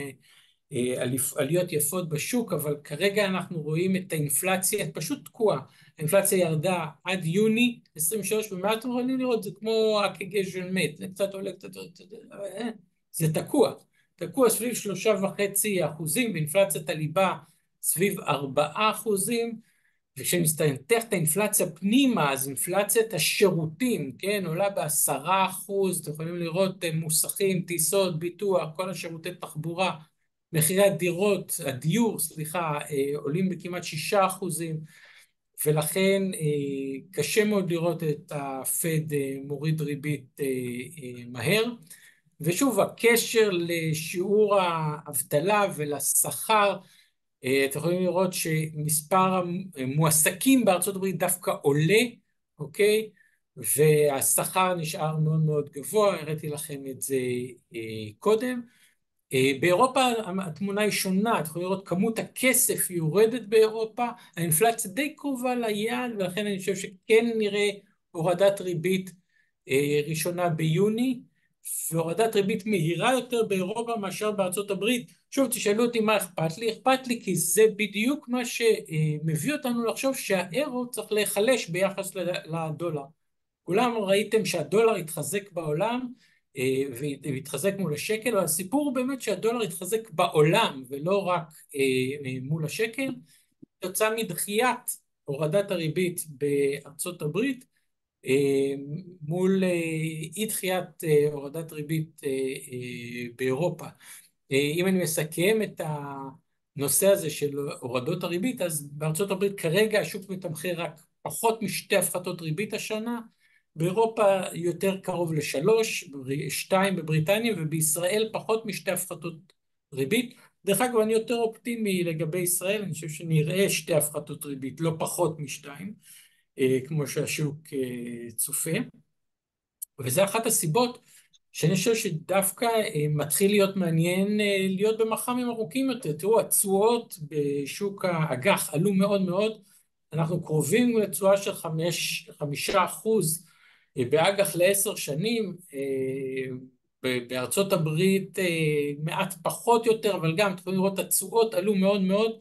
עליות יפות בשוק, אבל כרגע אנחנו רואים את האינפלציה פשוט תקועה. האינפלציה ירדה עד יוני 23, ומה אתם יכולים לראות? זה כמו כגזר מת, זה קצת עולה, קצת עולה, זה תקוע סביב 3.5%, ואינפלציית הליבה סביב 4%, וכשנסתנתח את האינפלציה פנימה, אז אינפלציית השירותים, כן, עולה ב10%, אתם יכולים לראות מוסכים, טיסות, ביטוח, כל השירותי תחבורה, מחירי הדיור, עולים בכמעט 6%, ולכן קשה מאוד לראות את הפד מוריד ריבית מהר. ושוב, הקשר לשיעור האבטלה ולשכר אתם יכולים לראות שמספר המועסקים בארצות הברית דווקא עולה, אוקיי? והשכר נשאר מאוד מאוד גבוה, הראיתי לכם את זה קודם. באירופה התמונה היא שונה, אתם יכולים לראות כמות הכסף יורדת באירופה, האינפלציה די קרובה ליעד, ולכן אני חושב שכן נראה הורדת ריבית ראשונה ביוני, והורדת ריבית מהירה יותר באירופה מאשר בארצות הברית. שוב, תשאלו אותי מה אכפת לי? אכפת לי כי זה בדיוק מה שמביא אותנו לחשוב שהאירו צריך להיחלש ביחס לדולר. כולם ראיתם שהדולר התחזק בעולם והתחזק מול השקל, אבל הסיפור הוא באמת שהדולר התחזק בעולם ולא רק מול השקל, תוצאה מדחיית הורדת הריבית בארצות הברית מול אי דחיית הורדת ריבית באירופה. אם אני מסכם את הנושא הזה של הורדות הריבית, אז בארצות הברית כרגע השוק מתמחר רק פחות משתי הפחתות ריבית השנה, באירופה יותר קרוב לשלוש, שתיים בבריטניה, ובישראל פחות משתי הפחתות ריבית. דרך אגב, אני יותר אופטימי לגבי ישראל, אני חושב שנראה שתי הפחתות ריבית, לא פחות משתיים, כמו שהשוק צופה. וזה אחת הסיבות שאני חושב שדווקא מתחיל להיות מעניין להיות במח"מים ארוכים יותר. תראו, התשואות בשוק האג"ח עלו מאוד מאוד, אנחנו קרובים לתשואה של 5% באג"ח ל10 שנים, בארצות הברית מעט פחות יותר, אבל גם אתם יכולים לראות התשואות עלו מאוד מאוד.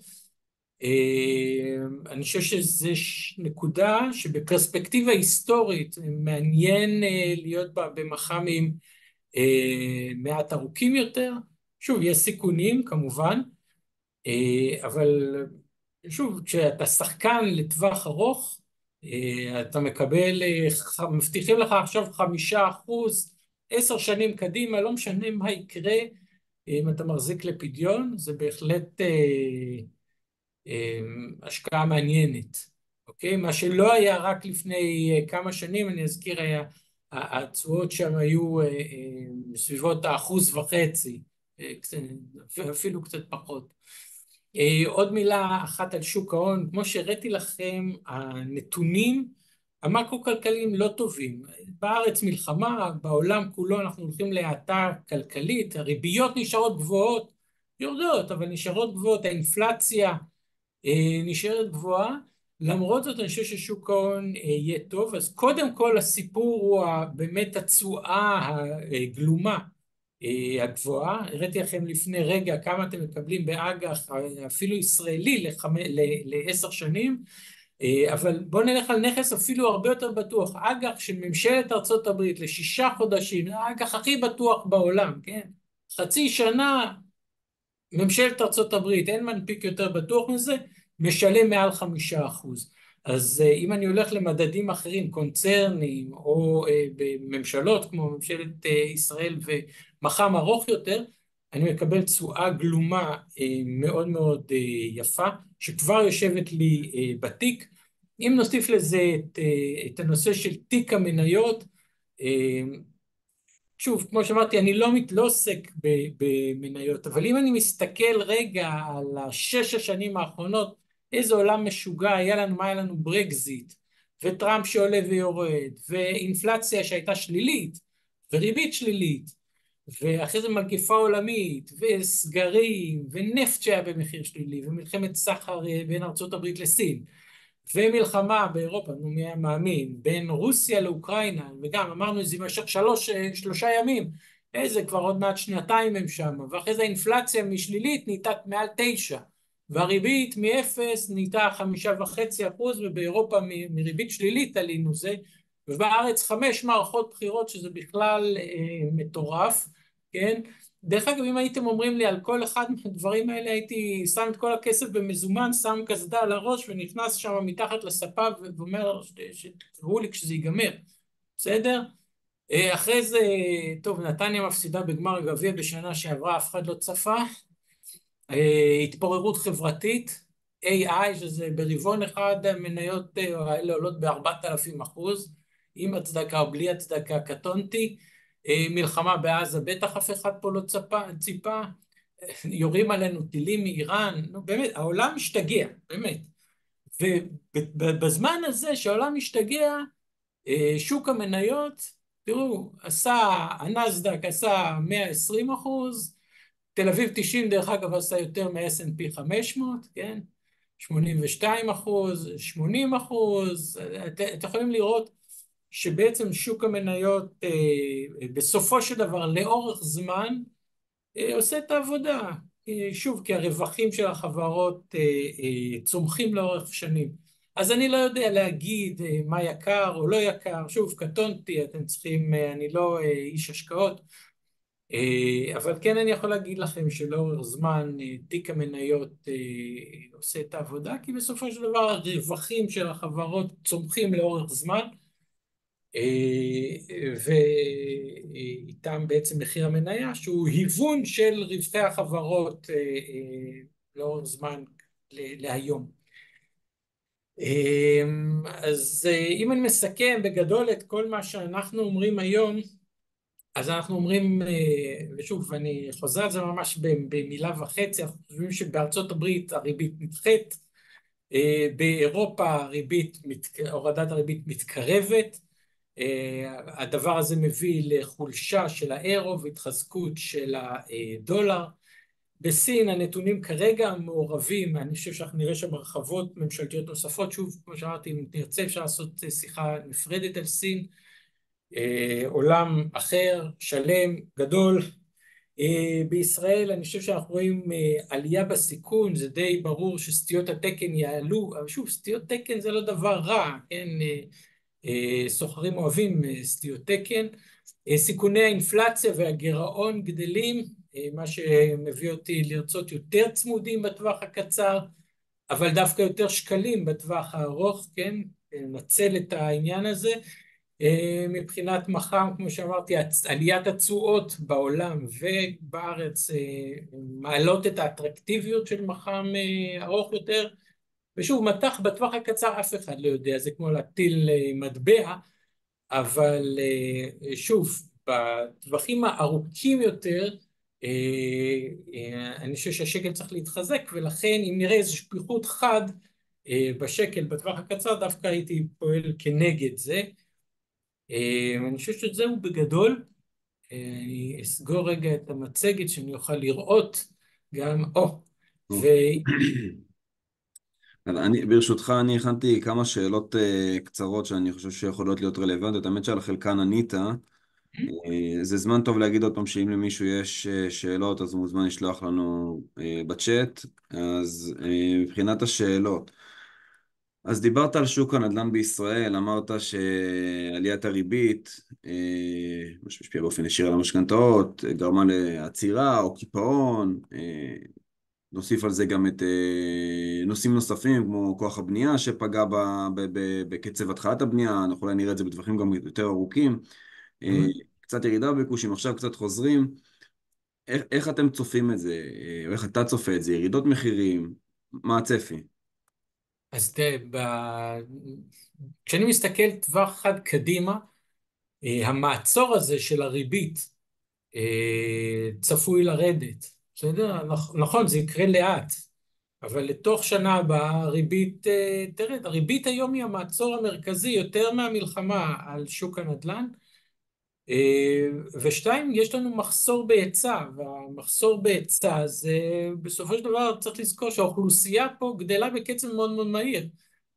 אני חושב שזו נקודה שבפרספקטיבה היסטורית מעניין להיות בה במח"מים מעט ארוכים יותר. שוב, יש סיכונים כמובן, אבל שוב, כשאתה שחקן לטווח ארוך, אתה מקבל, מבטיחים לך עכשיו 5%, 10 שנים קדימה, לא משנה מה יקרה, אם אתה מחזיק לפדיון, זה בהחלט השקעה מעניינת, אוקיי? מה שלא היה רק לפני כמה שנים, אני אזכיר, היה, התשואות שם היו בסביבות 1.5%, אפילו קצת פחות. עוד מילה אחת על שוק ההון, כמו שהראיתי לכם, הנתונים המקרו-כלכליים לא טובים. בארץ מלחמה, בעולם כולו אנחנו הולכים להאטה כלכלית, הריביות נשארות גבוהות, יורדות, אבל נשארות גבוהות, האינפלציה נשארת גבוהה. למרות זאת אני חושב ששוק ההון יהיה טוב. אז קודם כל הסיפור הוא באמת התשואה הגלומה הגבוהה. הראיתי לכם לפני רגע כמה אתם מקבלים באג"ח אפילו ישראלי ל10 שנים, אבל בואו נלך על נכס אפילו הרבה יותר בטוח, אג"ח של ממשלת ארצות הברית ל6 חודשים, האג"ח הכי בטוח בעולם, כן? חצי שנה ממשלת ארצות הברית, אין מנפיק יותר בטוח מזה, משלם מעל 5%. אז אם אני הולך למדדים אחרים, קונצרנים או בממשלות כמו ממשלת ישראל ומח"מ ארוך יותר, אני מקבל תשואה גלומה מאוד מאוד יפה, שכבר יושבת לי בתיק. אם נוסיף לזה את הנושא של תיק המניות, שוב, כמו שאמרתי, אני לא עוסק במניות, אבל אם אני מסתכל רגע על 6 השנים האחרונות, איזה עולם משוגע היה לנו, מה היה לנו? ברקזיט, וטראמפ שעולה ויורד, ואינפלציה שהייתה שלילית, וריבית שלילית, ואחרי זה מגפה עולמית, וסגרים, ונפט שהיה במחיר שלילי, ומלחמת סחר בין ארצות הברית לסין, ומלחמה באירופה, מי היה מאמין, בין רוסיה לאוקראינה, וגם אמרנו את זה במשך 3 ימים, איזה כבר עוד מעט 2 הם שם, ואחרי זה האינפלציה משלילית נהייתה מעל 9, והריבית מ-0 נהייתה 5.5%, ובאירופה מריבית שלילית עלינו זה, ובארץ 5 מערכות בחירות, שזה בכלל מטורף, כן? דרך אגב, אם הייתם אומרים לי על כל אחד מהדברים האלה, הייתי שם את כל הכסף במזומן, שם קסדה על הראש ונכנס שם מתחת לספה ואומר שתראו לי כשזה ייגמר, בסדר? אחרי זה, טוב, נתניה מפסידה בגמר הגביע בשנה שעברה, אף אחד לא צפה. התפוררות חברתית, AI, שזה ברבעון אחד המניות האלה עולות ב4,000%, עם הצדקה או בלי הצדקה, קטונתי. מלחמה בעזה, בטח אף אחד פה לא ציפה. יורים עלינו טילים מאיראן, נו באמת, העולם משתגע, באמת. ובזמן הזה שהעולם משתגע, שוק המניות, תראו, הנסדק עשה 120%, תל אביב 90 דרך אגב עשה יותר מ-S&P 500, כן? 82%, 80%, אתם יכולים לראות שבעצם שוק המניות בסופו של דבר לאורך זמן עושה את העבודה. שוב, כי הרווחים של החברות צומחים לאורך שנים. אז אני לא יודע להגיד מה יקר או לא יקר, שוב, קטונתי, אתם צריכים, אני לא איש השקעות, אבל כן אני יכול להגיד לכם שלאורך זמן תיק המניות עושה את העבודה, כי בסופו של דבר הרווחים של החברות צומחים לאורך זמן, ואיתם בעצם מחיר המניה, שהוא היוון של רווחי החברות לאורך זמן להיום. אז אם אני מסכם בגדול את כל מה שאנחנו אומרים היום, אז אנחנו אומרים, ושוב, אני חוזר על זה ממש במילה וחצי, אנחנו חושבים שבארצות הברית הריבית נדחית, באירופה הורדת הריבית מתקרבת, הדבר הזה מביא לחולשה של האירו והתחזקות של הדולר. בסין הנתונים כרגע מעורבים, אני חושב שאנחנו נראה שם הרחבות ממשלתיות נוספות, שוב, כמו שאמרתי, אם נרצה אפשר לעשות שיחה נפרדת על סין, עולם אחר, שלם, גדול. בישראל אני חושב שאנחנו רואים עלייה בסיכון, זה די ברור שסטיות התקן יעלו, אבל שוב, סטיות תקן זה לא דבר רע, כן? סוחרים אוהבים סטיות תקן. סיכוני האינפלציה והגירעון גדלים, מה שמביא אותי לרצות יותר צמודים בטווח הקצר, אבל דווקא יותר שקלים בטווח הארוך, כן? נצל את העניין הזה. מבחינת מח"מ, כמו שאמרתי, עליית התשואות בעולם ובארץ מעלות את האטרקטיביות של מח"מ ארוך יותר, ושוב, מטח בטווח הקצר אף אחד לא יודע, זה כמו להטיל מטבע, אבל שוב, בטווחים הארוכים יותר, אני חושב שהשקל צריך להתחזק, ולכן אם נראה איזשהו פיחות חד בשקל בטווח הקצר, דווקא הייתי פועל כנגד זה. אני חושב שזהו בגדול. אני אסגור רגע את המצגת שאני אוכל לראות גם, ו... ברשותך, אני הכנתי כמה שאלות קצרות שאני חושב שיכולות להיות רלוונטיות. האמת שעל חלקן ענית. זה זמן טוב להגיד עוד פעם שאם למישהו יש שאלות, אז הוא מוזמן לשלוח לנו בצ'אט. אז מבחינת השאלות, אז דיברת על שוק הנדל"ן בישראל, אמרת שעליית הריבית, מה שמשפיע באופן ישיר על המשכנתאות, גרמה לעצירה או קיפאון, נוסיף על זה גם את נושאים נוספים כמו כוח הבנייה שפגע בקצב התחלת הבנייה, אנחנו אולי נראה את זה בטווחים גם יותר ארוכים, קצת ירידה בביקושים, עכשיו קצת חוזרים. איך אתם צופים את זה? או איך אתה צופה את זה? ירידות מחירים? מה הצפי? אז תראה, כשאני מסתכל טווח אחד קדימה, המעצור הזה של הריבית צפוי לרדת, בסדר? נכון, זה יקרה לאט, אבל לתוך שנה הבאה הריבית תרד. הריבית היום היא המעצור המרכזי יותר מהמלחמה על שוק הנדל"ן, ושתיים, יש לנו מחסור בהיצע, והמחסור בהיצע זה בסופו של דבר צריך לזכור שהאוכלוסייה פה גדלה בקצב מאוד מאוד מהיר.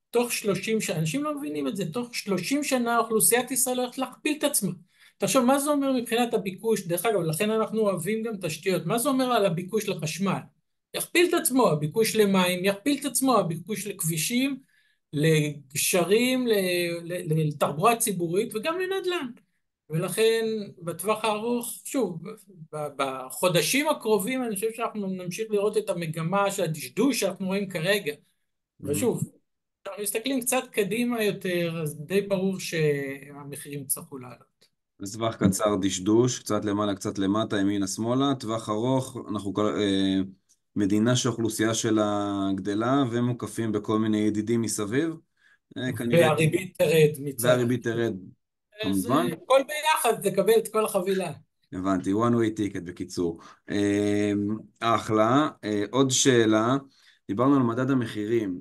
תוך 30 שנה, אנשים לא מבינים את זה, תוך 30 שנה אוכלוסיית ישראל הולכת להכפיל את עצמה. תחשוב, מה זה אומר מבחינת הביקוש? דרך אגב, לכן אנחנו אוהבים גם תשתיות. מה זה אומר על הביקוש לחשמל? יכפיל את עצמו, הביקוש למים, יכפיל את עצמו, הביקוש לכבישים, לגשרים, לתחבורה ציבורית וגם לנדל"ן. ולכן בטווח הארוך, שוב, בחודשים הקרובים אני חושב שאנחנו נמשיך לראות את המגמה של הדשדוש שאנחנו רואים כרגע. ושוב, כשאנחנו מסתכלים קצת קדימה יותר, אז די ברור שהמחירים יצטרכו לעלות. טווח קצר דשדוש, קצת למעלה, קצת למטה, ימינה, שמאלה. טווח ארוך, אנחנו מדינה שהאוכלוסייה שלה גדלה, והם מוקפים בכל מיני ידידים מסביב. כנראה... והריבית תרד מצד. והריבית תרד, אז כמובן. הכל ביחד, תקבל את כל החבילה. הבנתי, one way ticket בקיצור. אחלה. עוד שאלה, דיברנו על מדד המחירים.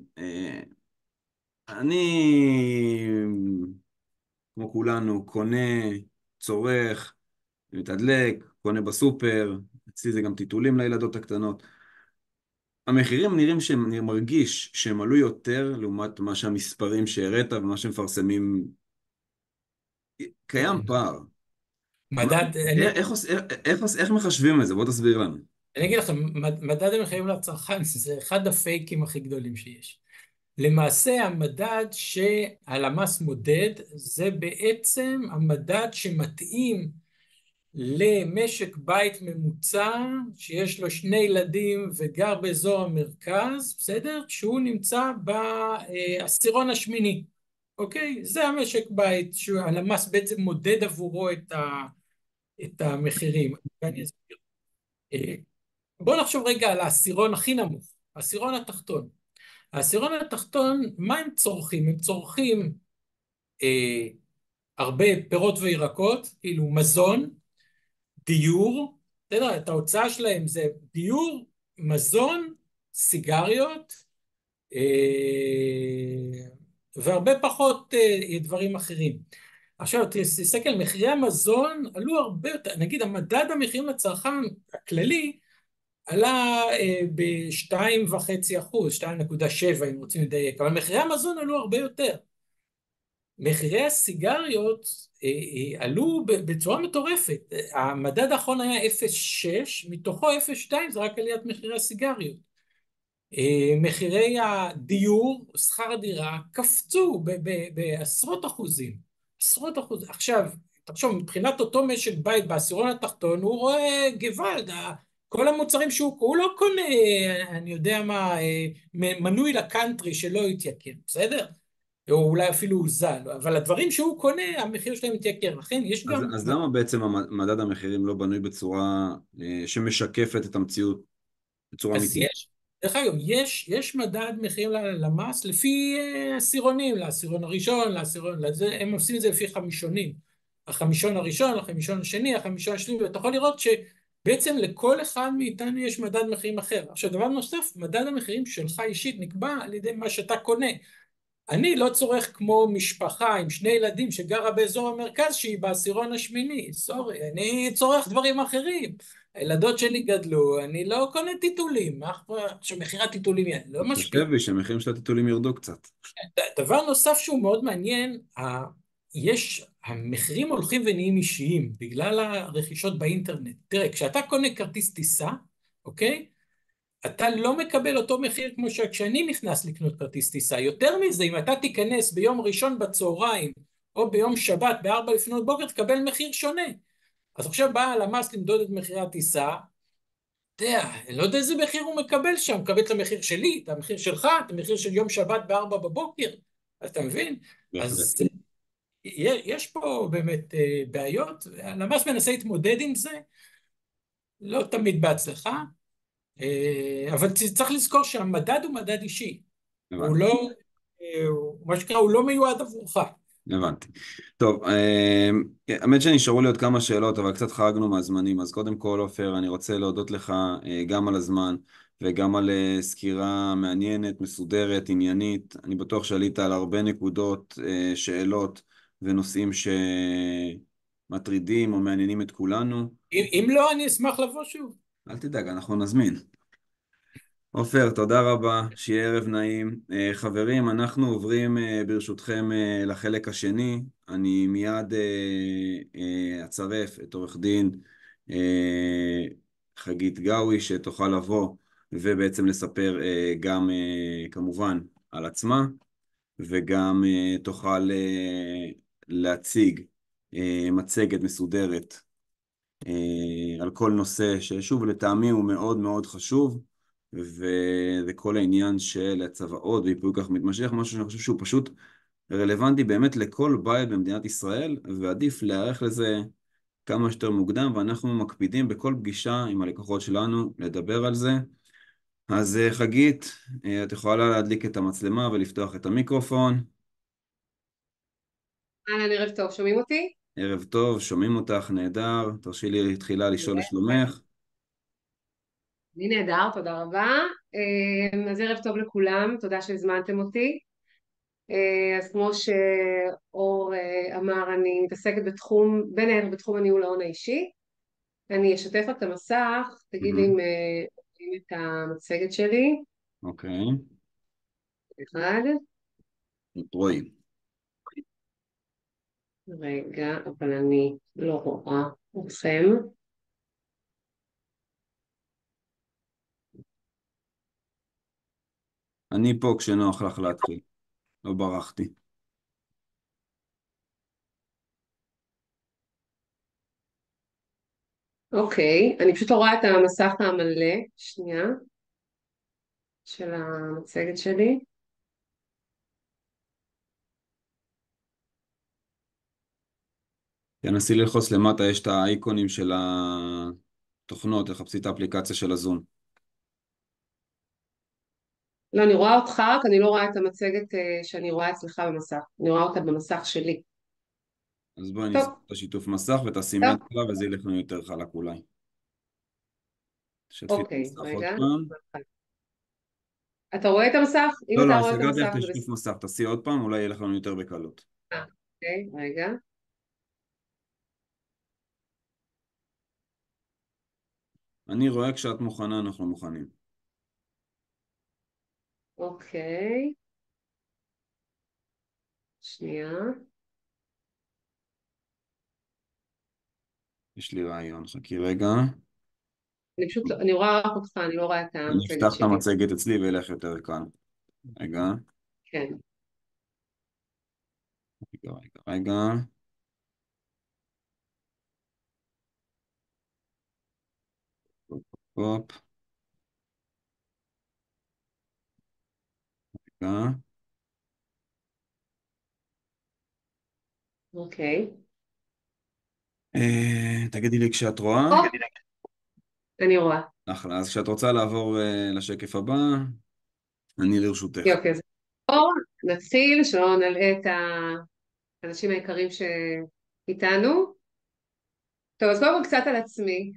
אני, כמו כולנו, קונה, צורך, מתדלק, קונה בסופר, אצלי זה גם טיטולים לילדות הקטנות. המחירים נראים אני מרגיש שהם עלו יותר לעומת מה שהמספרים שהראית ומה שמפרסמים. קיים כן. פער. מה, מדד, איך מחשבים את זה? בוא תסביר לנו. אני אגיד לכם, מדד המחירים לצרכן זה אחד הפייקים הכי גדולים שיש. למעשה המדד שהלמ"ס מודד זה בעצם המדד שמתאים למשק בית ממוצע שיש לו שני ילדים וגר באזור המרכז, בסדר? שהוא נמצא בעשירון השמיני, אוקיי? זה המשק בית שהלמ"ס בעצם מודד עבורו את המחירים. ואני אסביר. בואו נחשוב רגע על העשירון הכי נמוך, העשירון התחתון. העשירון התחתון, מה הם צורכים? הם צורכים אה, הרבה פירות וירקות, כאילו מזון, דיור, בסדר? את ההוצאה שלהם זה דיור, מזון, סיגריות, והרבה פחות דברים אחרים. עכשיו, תסתכל, מחירי המזון עלו הרבה יותר, נגיד המדד המחירים לצרכן הכללי, עלה ב-2.5%, 2.7 אם רוצים לדייק, אבל מחירי המזון עלו הרבה יותר. מחירי הסיגריות עלו בצורה מטורפת. המדד האחרון היה 0.6, מתוכו 0.2 זה רק עליית מחירי הסיגריות. מחירי הדיור, שכר הדירה, קפצו בעשרות אחוזים. עשרות אחוזים. עכשיו, תחשוב, מבחינת אותו משק בית בעשירון התחתון, הוא רואה גוואלד, כל המוצרים הוא לא קונה, אני יודע מה, מנוי לקאנטרי שלא יתייקר, בסדר? או אולי אפילו הוזל, אבל הדברים שהוא קונה, המחיר שלהם מתייקר, לכן יש גם... אז למה בעצם מדד המחירים לא בנוי בצורה שמשקפת את המציאות בצורה אז אמיתית? יש, דרך אגב, יש מדד מחירים ללמ"ס לפי עשירונים, לעשירון הראשון, הם עושים את זה לפי חמישונים. החמישון הראשון, החמישון השני, החמישון השני, ואתה יכול לראות שבעצם לכל אחד מאיתנו יש מדד מחירים אחר. עכשיו, דבר נוסף, מדד המחירים שלך אישית נקבע על ידי מה שאתה קונה. אני לא צורך כמו משפחה עם שני ילדים שגרה באזור המרכז שהיא בעשירון השמיני, סורי, אני צורך דברים אחרים. הילדות שלי גדלו, אני לא קונה טיטולים, עכשיו מחיר הטיטולים לא משפיע. חושב לי שהמחירים של הטיטולים ירדו קצת. דבר נוסף שהוא מאוד מעניין, המחירים הולכים ונהיים אישיים בגלל הרכישות באינטרנט. תראה, כשאתה קונה כרטיס טיסה, אוקיי? אתה לא מקבל אותו מחיר כמו שכשאני נכנס לקנות כרטיס טיסה. יותר מזה, אם אתה תיכנס ביום ראשון בצהריים או ביום שבת ב4 לפנות בוקר, תקבל מחיר שונה. אז עכשיו בא הלמ"ס למדוד את מחירי הטיסה, אתה יודע, אני לא יודע איזה מחיר הוא מקבל שם, הוא מקבל את המחיר שלי, את המחיר שלך, את המחיר של יום שבת ב4 בבוקר, אתה מבין? אז בהחלט. יש פה באמת בעיות, הלמ"ס מנסה להתמודד עם זה, לא תמיד בהצלחה, אבל צריך לזכור שהמדד הוא מדד אישי, הוא הבנתי. לא, מה שנקרא, הוא לא מיועד עבורך. הבנתי. טוב, האמת שנשארו לי עוד כמה שאלות, אבל קצת חרגנו מהזמנים. אז קודם כל, עופר, אני רוצה להודות לך גם על הזמן וגם על סקירה מעניינת, מסודרת, עניינית. אני בטוח שעלית על הרבה נקודות, שאלות ונושאים שמטרידים או מעניינים את כולנו. אם לא, אני אשמח לבוא שוב. אל תדאג, אנחנו נזמין. עופר, תודה רבה, שיהיה ערב נעים. חברים, אנחנו עוברים ברשותכם לחלק השני. אני מיד אצרף את עורך דין חגית גאוי, שתוכל לבוא ובעצם לספר גם כמובן על עצמה, וגם תוכל להציג מצגת מסודרת על כל נושא ששוב לטעמי הוא מאוד מאוד חשוב, וזה כל העניין של הצוואות וייפוי כוח מתמשך, משהו שאני חושב שהוא פשוט רלוונטי באמת לכל בית במדינת ישראל, ועדיף להיערך לזה כמה שיותר מוקדם, ואנחנו מקפידים בכל פגישה עם הלקוחות שלנו לדבר על זה. אז חגית, את יכולה להדליק את המצלמה ולפתוח את המיקרופון. אהלן, ערב טוב, שומעים אותי? ערב טוב, שומעים אותך, נהדר. תרשי לי תחילה לשאול לשלומך. אני נהדר, תודה רבה. אז ערב טוב לכולם, תודה שהזמנתם אותי. אז כמו שאור אמר, אני מתעסקת בתחום, בין היתר בתחום הניהול ההון האישי. אני אשתף רק את המסך, תגיד לי אם רואים את המצגת שלי. אוקיי, אחד. רואים. רגע, אבל אני לא רואה אתכם. אני פה כשנוח לך להתחיל, לא ברחתי. אוקיי, אני פשוט לא רואה את המסך המלא, שנייה, של המצגת שלי. תנסי ללחוץ למטה, יש את האייקונים של התוכנות, תחפשי את האפליקציה של הזום. לא, אני רואה אותך, רק אני לא רואה את המצגת שאני רואה אצלך במסך. אני רואה אותה במסך שלי. אז בואי טוב, נסגור את השיתוף מסך ותשים טוב, אנטר וזה ילך לנו יותר חלק אולי. תשתפי את אוקיי, המסך עוד רגע. פעם. אתה רואה את המסך? אם לא, אתה לא, רואה את סגרתי לך המסך את זה השיתוף מסך, תעשי עוד פעם, אולי ילך לנו יותר בקלות. אוקיי, רגע. אני רואה כשאת מוכנה, אנחנו מוכנים. אוקיי, שנייה. יש לי רעיון, חכי רגע. אני פשוט, אני רואה רק אותך, אני לא רואה את אני המצגת אפתח את שלי. המצגת אצלי וילך יותר קל. רגע, כן, רגע. הופ, הופ, רגע. אוקיי. תגידי לי כשאת רואה. או, אני רואה. אחלה, אז כשאת רוצה לעבור לשקף הבא, אני לרשותך. יופי, אז בואו נתחיל, שלא נלאה את האנשים היקרים שאיתנו. טוב, אז קודם כל קצת על עצמי.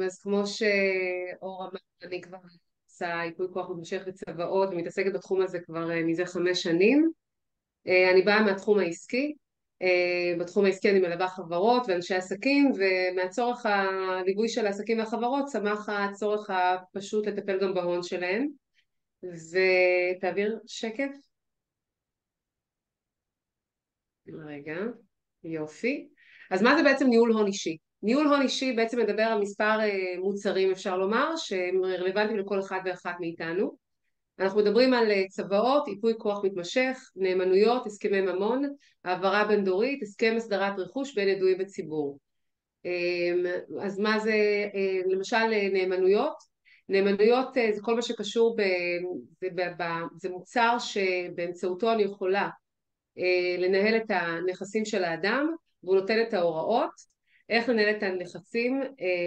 אז כמו שאור אמר, אני כבר עושה ייפוי כוח מתמשך בצוואות ומתעסקת בתחום הזה כבר מזה 5 שנים. אני באה מהתחום העסקי. בתחום העסקי אני מלווה חברות ואנשי עסקים, ומהצורך הליווי של העסקים והחברות צמח הצורך הפשוט לטפל גם בהון שלהם. ותעביר שקף. רגע, יופי. אז מה זה בעצם ניהול הון אישי? ניהול הון אישי בעצם מדבר על מספר מוצרים, אפשר לומר, שהם רלוונטיים לכל אחד ואחת מאיתנו. אנחנו מדברים על צוואות, ייפוי כוח מתמשך, נאמנויות, הסכמי ממון, העברה בין דורית, הסכם הסדרת רכוש בין ידועים בציבור. אז מה זה למשל נאמנויות? נאמנויות זה כל מה שקשור, זה מוצר שבאמצעותו אני יכולה לנהל את הנכסים של האדם, והוא נותן את ההוראות איך לנהל את הנכסים.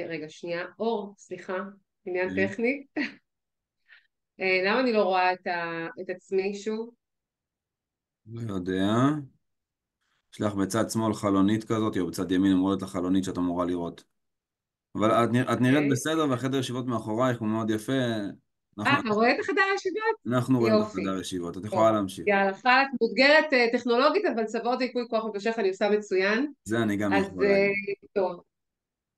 רגע שנייה, אור, סליחה, עניין טכני. למה אני לא רואה את עצמי שוב? לא יודע. יש לך בצד שמאל חלונית כזאת, או בצד ימין אמורה להיות לך חלונית שאת אמורה לראות. אבל את נראית אוקיי. בסדר, והחדר ישיבות מאחורייך הוא מאוד יפה. אנחנו, אתה רואה את החדר הישיבות? אנחנו רואים את יופי. החדר ישיבות, את יכולה טוב. להמשיך. יאללה, חלק מאותגרת טכנולוגית, אבל צוואות וייפוי כוח מתמשך אני עושה מצוין. זה אני גם אז יכול להגיד. טוב.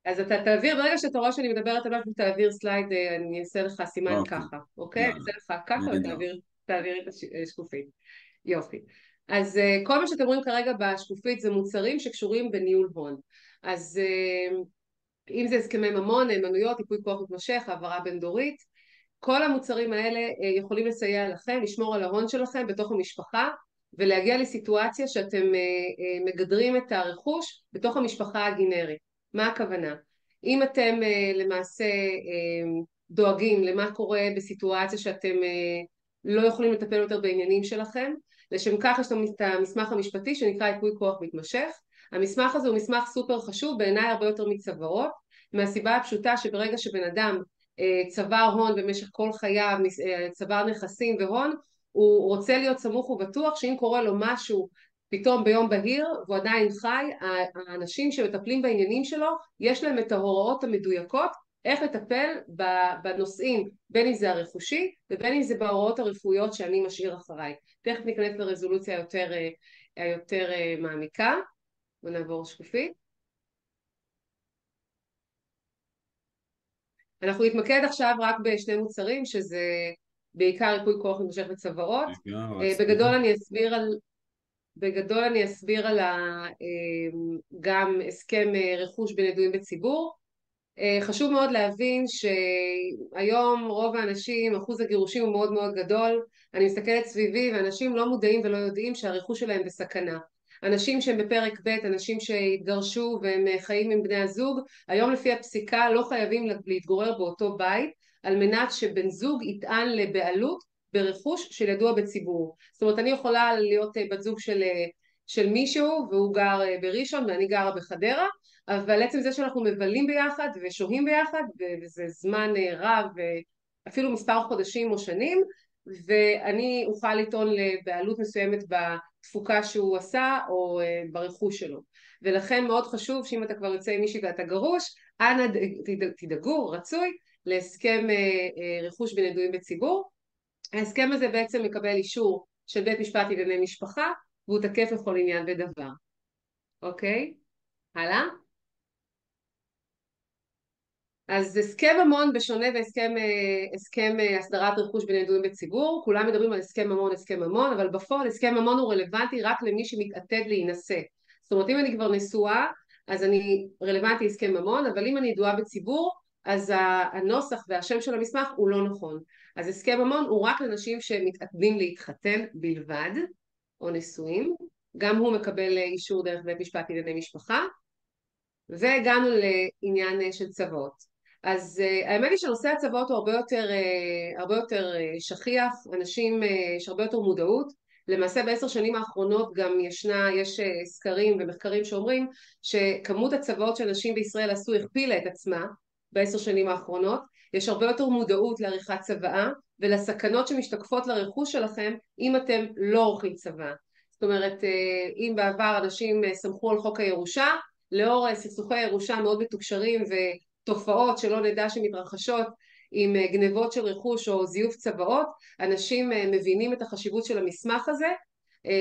אז אתה תעביר, ברגע שאתה רואה שאני מדברת עליו, תעביר סלייד, אני אעשה לך סימן אוקיי, ככה, אוקיי? אני יאללה, אעשה לך ככה נהדר. ותעביר את השקופית. יופי. אז כל מה שאתם רואים כרגע בשקופית זה מוצרים שקשורים בניהול הון. אז אם זה הסכמי ממון, נאמנויות, ייפוי כוח מתמשך, העברה בין דורית, כל המוצרים האלה יכולים לסייע לכם, לשמור על ההון שלכם בתוך המשפחה, ולהגיע לסיטואציה שאתם מגדרים את הרכוש בתוך המשפחה הגנרית. מה הכוונה? אם אתם למעשה דואגים למה קורה בסיטואציה שאתם לא יכולים לטפל יותר בעניינים שלכם, לשם כך יש את המסמך המשפטי שנקרא ייפוי כוח מתמשך. המסמך הזה הוא מסמך סופר חשוב, בעיניי הרבה יותר מצוואות, מהסיבה הפשוטה שברגע שבן אדם צבר הון במשך כל חייו, צבר נכסים והון, הוא רוצה להיות סמוך ובטוח שאם קורה לו משהו פתאום ביום בהיר והוא עדיין חי, האנשים שמטפלים בעניינים שלו יש להם את ההוראות המדויקות איך לטפל בנושאים, בין אם זה הרכושי ובין אם זה בהוראות הרפואיות שאני משאיר אחריי. תכף ניכנס לרזולוציה היותר מעמיקה. בוא נעבור שקופית. אנחנו נתמקד עכשיו רק בשני מוצרים, שזה בעיקר ריפוי כוח מתמשך וצוואות. בגדול אני אסביר על גם הסכם רכוש בין ידועים בציבור. חשוב מאוד להבין שהיום רוב האנשים, אחוז הגירושים הוא מאוד מאוד גדול. אני מסתכלת סביבי ואנשים לא מודעים ולא יודעים שהרכוש שלהם בסכנה. אנשים שהם בפרק ב', אנשים שהתגרשו והם חיים עם בני הזוג, היום לפי הפסיקה לא חייבים להתגורר באותו בית, על מנת שבן זוג יטען לבעלות ברכוש של ידוע בציבור. זאת אומרת, אני יכולה להיות בת זוג של מישהו והוא גר בראשון ואני גרה בחדרה, אבל עצם זה שאנחנו מבלים ביחד ושוהים ביחד, וזה זמן רב, אפילו מספר חודשים או שנים, ואני אוכל לטעון לבעלות מסוימת בתפוקה שהוא עשה או ברכוש שלו. ולכן מאוד חשוב שאם אתה כבר יוצא עם מישהי ואתה גרוש, אנא תדאגו, רצוי, להסכם רכוש בין ידועים בציבור. ההסכם הזה בעצם מקבל אישור של בית משפט לענייני משפחה, והוא תקף לכל עניין ודבר. אוקיי? הלאה. אז הסכם ממון בשונה והסכם הסדרת רכוש בין ידועים בציבור, כולם מדברים על הסכם ממון, אבל בפועל הסכם ממון הוא רלוונטי רק למי שמתעתד להינשא. זאת אומרת, אם אני כבר נשואה, אז אני רלוונטי הסכם ממון, אבל אם אני ידועה בציבור, אז הנוסח והשם של המסמך הוא לא נכון. אז הסכם ממון הוא רק לאנשים שמתעתדים להתחתן בלבד, או נשואים, גם הוא מקבל אישור דרך בית משפט לענייני משפחה, והגענו לעניין של צוואות. אז האמת היא שנושא הצוואות הוא הרבה יותר שכיח, אנשים, יש הרבה יותר מודעות. למעשה ב10 שנים האחרונות גם יש סקרים ומחקרים שאומרים שכמות הצוואות שאנשים בישראל עשו הכפילה את עצמה ב10 שנים האחרונות. יש הרבה יותר מודעות לעריכת צוואה ולסכנות שמשתקפות לרכוש שלכם אם אתם לא עורכים צוואה. זאת אומרת, אם בעבר אנשים סמכו על חוק הירושה, לאור סכסוכי ירושה מאוד מתוקשרים ותופעות שלא נדע שמתרחשות עם גנבות של רכוש או זיוף צוואות, אנשים מבינים את החשיבות של המסמך הזה,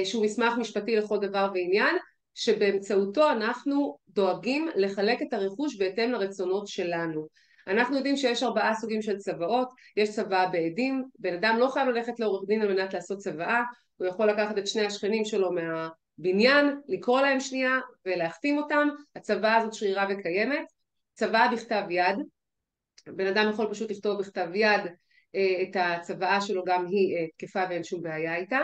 שהוא מסמך משפטי לכל דבר ועניין, שבאמצעותו אנחנו דואגים לחלק את הרכוש בהתאם לרצונות שלנו. אנחנו יודעים שיש 4 סוגים של צוואות. יש צוואה בעדים, בן אדם לא חייב ללכת לעורך דין על מנת לעשות צוואה, הוא יכול לקחת את שני השכנים שלו מהבניין, לקרוא להם שנייה ולהחתים אותם. הצוואה הזאת שרירה וקיימת. צוואה בכתב יד, בן אדם יכול פשוט לכתוב בכתב יד את הצוואה שלו, גם היא תקפה ואין שום בעיה איתה.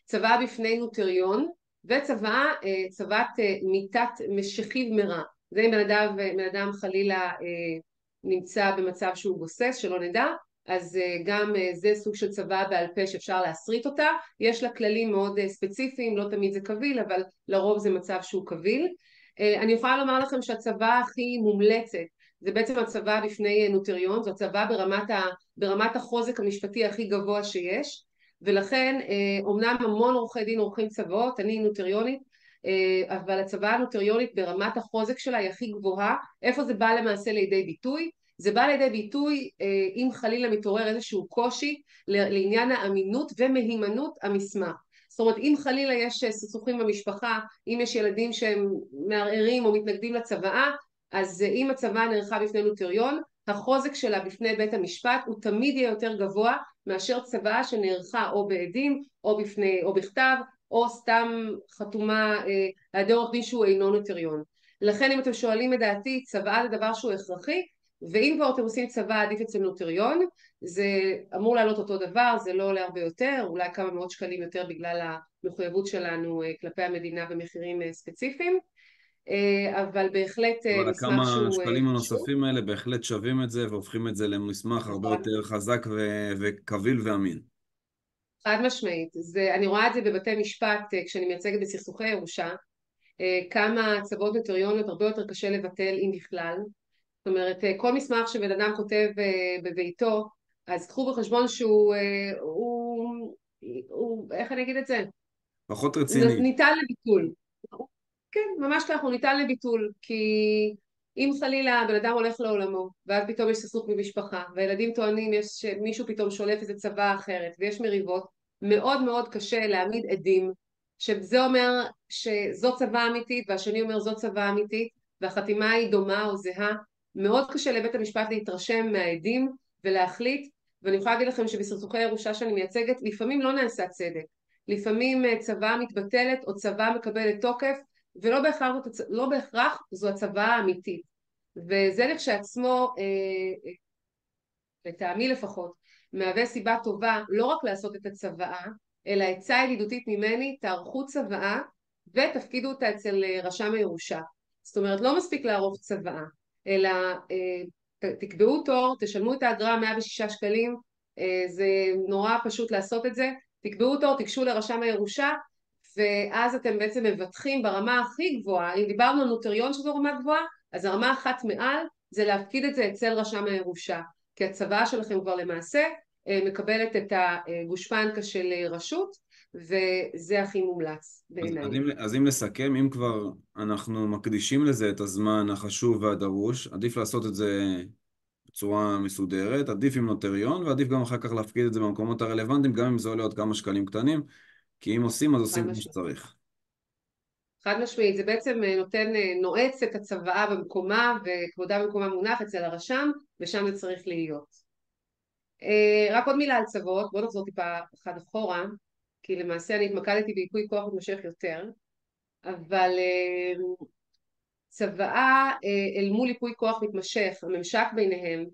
צוואה בפני נוטריון, וצוואת מיתת משיחיו מרע. זה אם בן אדם חלילה נמצא במצב שהוא גוסס, שלא נדע, אז גם זה סוג של צוואה בעל פה שאפשר להסריט אותה. יש לה כללים מאוד ספציפיים, לא תמיד זה קביל, אבל לרוב זה מצב שהוא קביל. אני יכולה לומר לכם שהצוואה הכי מומלצת זה בעצם הצוואה בפני נוטריון, זו הצוואה ברמת החוזק המשפטי הכי גבוה שיש, ולכן אומנם המון עורכי דין עורכים צוואות, אני נוטריונית, אבל הצוואה הנוטריונית ברמת החוזק שלה היא הכי גבוהה. איפה זה בא למעשה לידי ביטוי? זה בא לידי ביטוי אם חלילה מתעורר איזשהו קושי לעניין האמינות ומהימנות המסמך. זאת אומרת, אם חלילה יש סכסוכים במשפחה, אם יש ילדים שהם מערערים או מתנגדים לצוואה, אז אם הצוואה נערכה בפני נוטריון, החוזק שלה בפני בית המשפט הוא תמיד יהיה יותר גבוה מאשר צוואה שנערכה או בעדים או בכתב או סתם חתומה על ידי עורך דין שהוא אינו נוטריון. לכן אם אתם שואלים את דעתי, צוואה זה דבר שהוא הכרחי, ואם כבר אתם עושים צוואה עדיף אצל נוטריון, זה אמור לעלות אותו דבר, זה לא עולה הרבה יותר, אולי כמה מאות שקלים יותר בגלל המחויבות שלנו כלפי המדינה במחירים ספציפיים, אבל בהחלט אבל מסמך כמה שהוא שקלים חשוב. הנוספים האלה בהחלט שווים את זה והופכים את זה למסמך הרבה יותר חזק וקביל ואמין. חד משמעית. אני רואה את זה בבתי משפט כשאני מייצגת בסכסוכי ירושה, כמה צוואות נוטריוניות הרבה יותר קשה לבטל אם בכלל. זאת אומרת, כל מסמך שבן אדם כותב בביתו, אז קחו בחשבון שהוא איך אני אגיד את זה? פחות רציני. ניתן לביטול. כן, ממש ככה, הוא ניתן לביטול, כי אם חלילה בן אדם הולך לעולמו, ואז פתאום יש סכסוך במשפחה, והילדים טוענים שמישהו פתאום שולף איזה צוואה אחרת, ויש מריבות, מאוד מאוד קשה להעמיד עדים, שזה אומר שזו צוואה אמיתית, והשני אומר זו צוואה אמיתית, והחתימה היא דומה או זהה, מאוד קשה לבית המשפט להתרשם מהעדים ולהחליט, ואני יכולה להגיד לכם שבסכסוכי ירושה שאני מייצגת, לפעמים לא נעשה צדק, לפעמים צוואה מתבטלת או צוואה מקבלת תוקף, ולא בהכרח, לא בהכרח זו הצוואה האמיתית, וזה לכשעצמו, לטעמי לפחות, מהווה סיבה טובה לא רק לעשות את הצוואה, אלא עצה ידידותית ממני, תערכו צוואה ותפקידו אותה אצל רשם הירושה. זאת אומרת, לא מספיק לערוך צוואה, אלא תקבעו תור, תשלמו את האגרה 106 שקלים, זה נורא פשוט לעשות את זה, תקבעו תור, תיגשו לרשם הירושה, ואז אתם בעצם מבטחים ברמה הכי גבוהה. אם דיברנו על נוטריון שזו רמה גבוהה, אז הרמה אחת מעל זה להפקיד את זה אצל רשם הירושה, כי הצוואה שלכם כבר למעשה מקבלת את הגושפנקה של רשות, וזה הכי מומלץ בעיניי. אז אם לסכם, אם כבר אנחנו מקדישים לזה את הזמן החשוב והדרוש, עדיף לעשות את זה בצורה מסודרת, עדיף עם נוטריון, ועדיף גם אחר כך להפקיד את זה במקומות הרלוונטיים, גם אם זה עולה עוד כמה שקלים קטנים, כי אם עושים, אז עושים כמו שצריך. חד משמעית, זה בעצם נותן, נועץ את הצוואה במקומה, וכבודה במקומה מונח אצל הרשם, ושם זה צריך להיות. רק עוד מילה על צוואות, בואו נחזור טיפה אחד אחורה, כי למעשה אני התמקדתי בייפוי כוח מתמשך יותר, אבל צוואה אל מול ייפוי כוח מתמשך, הממשק ביניהם,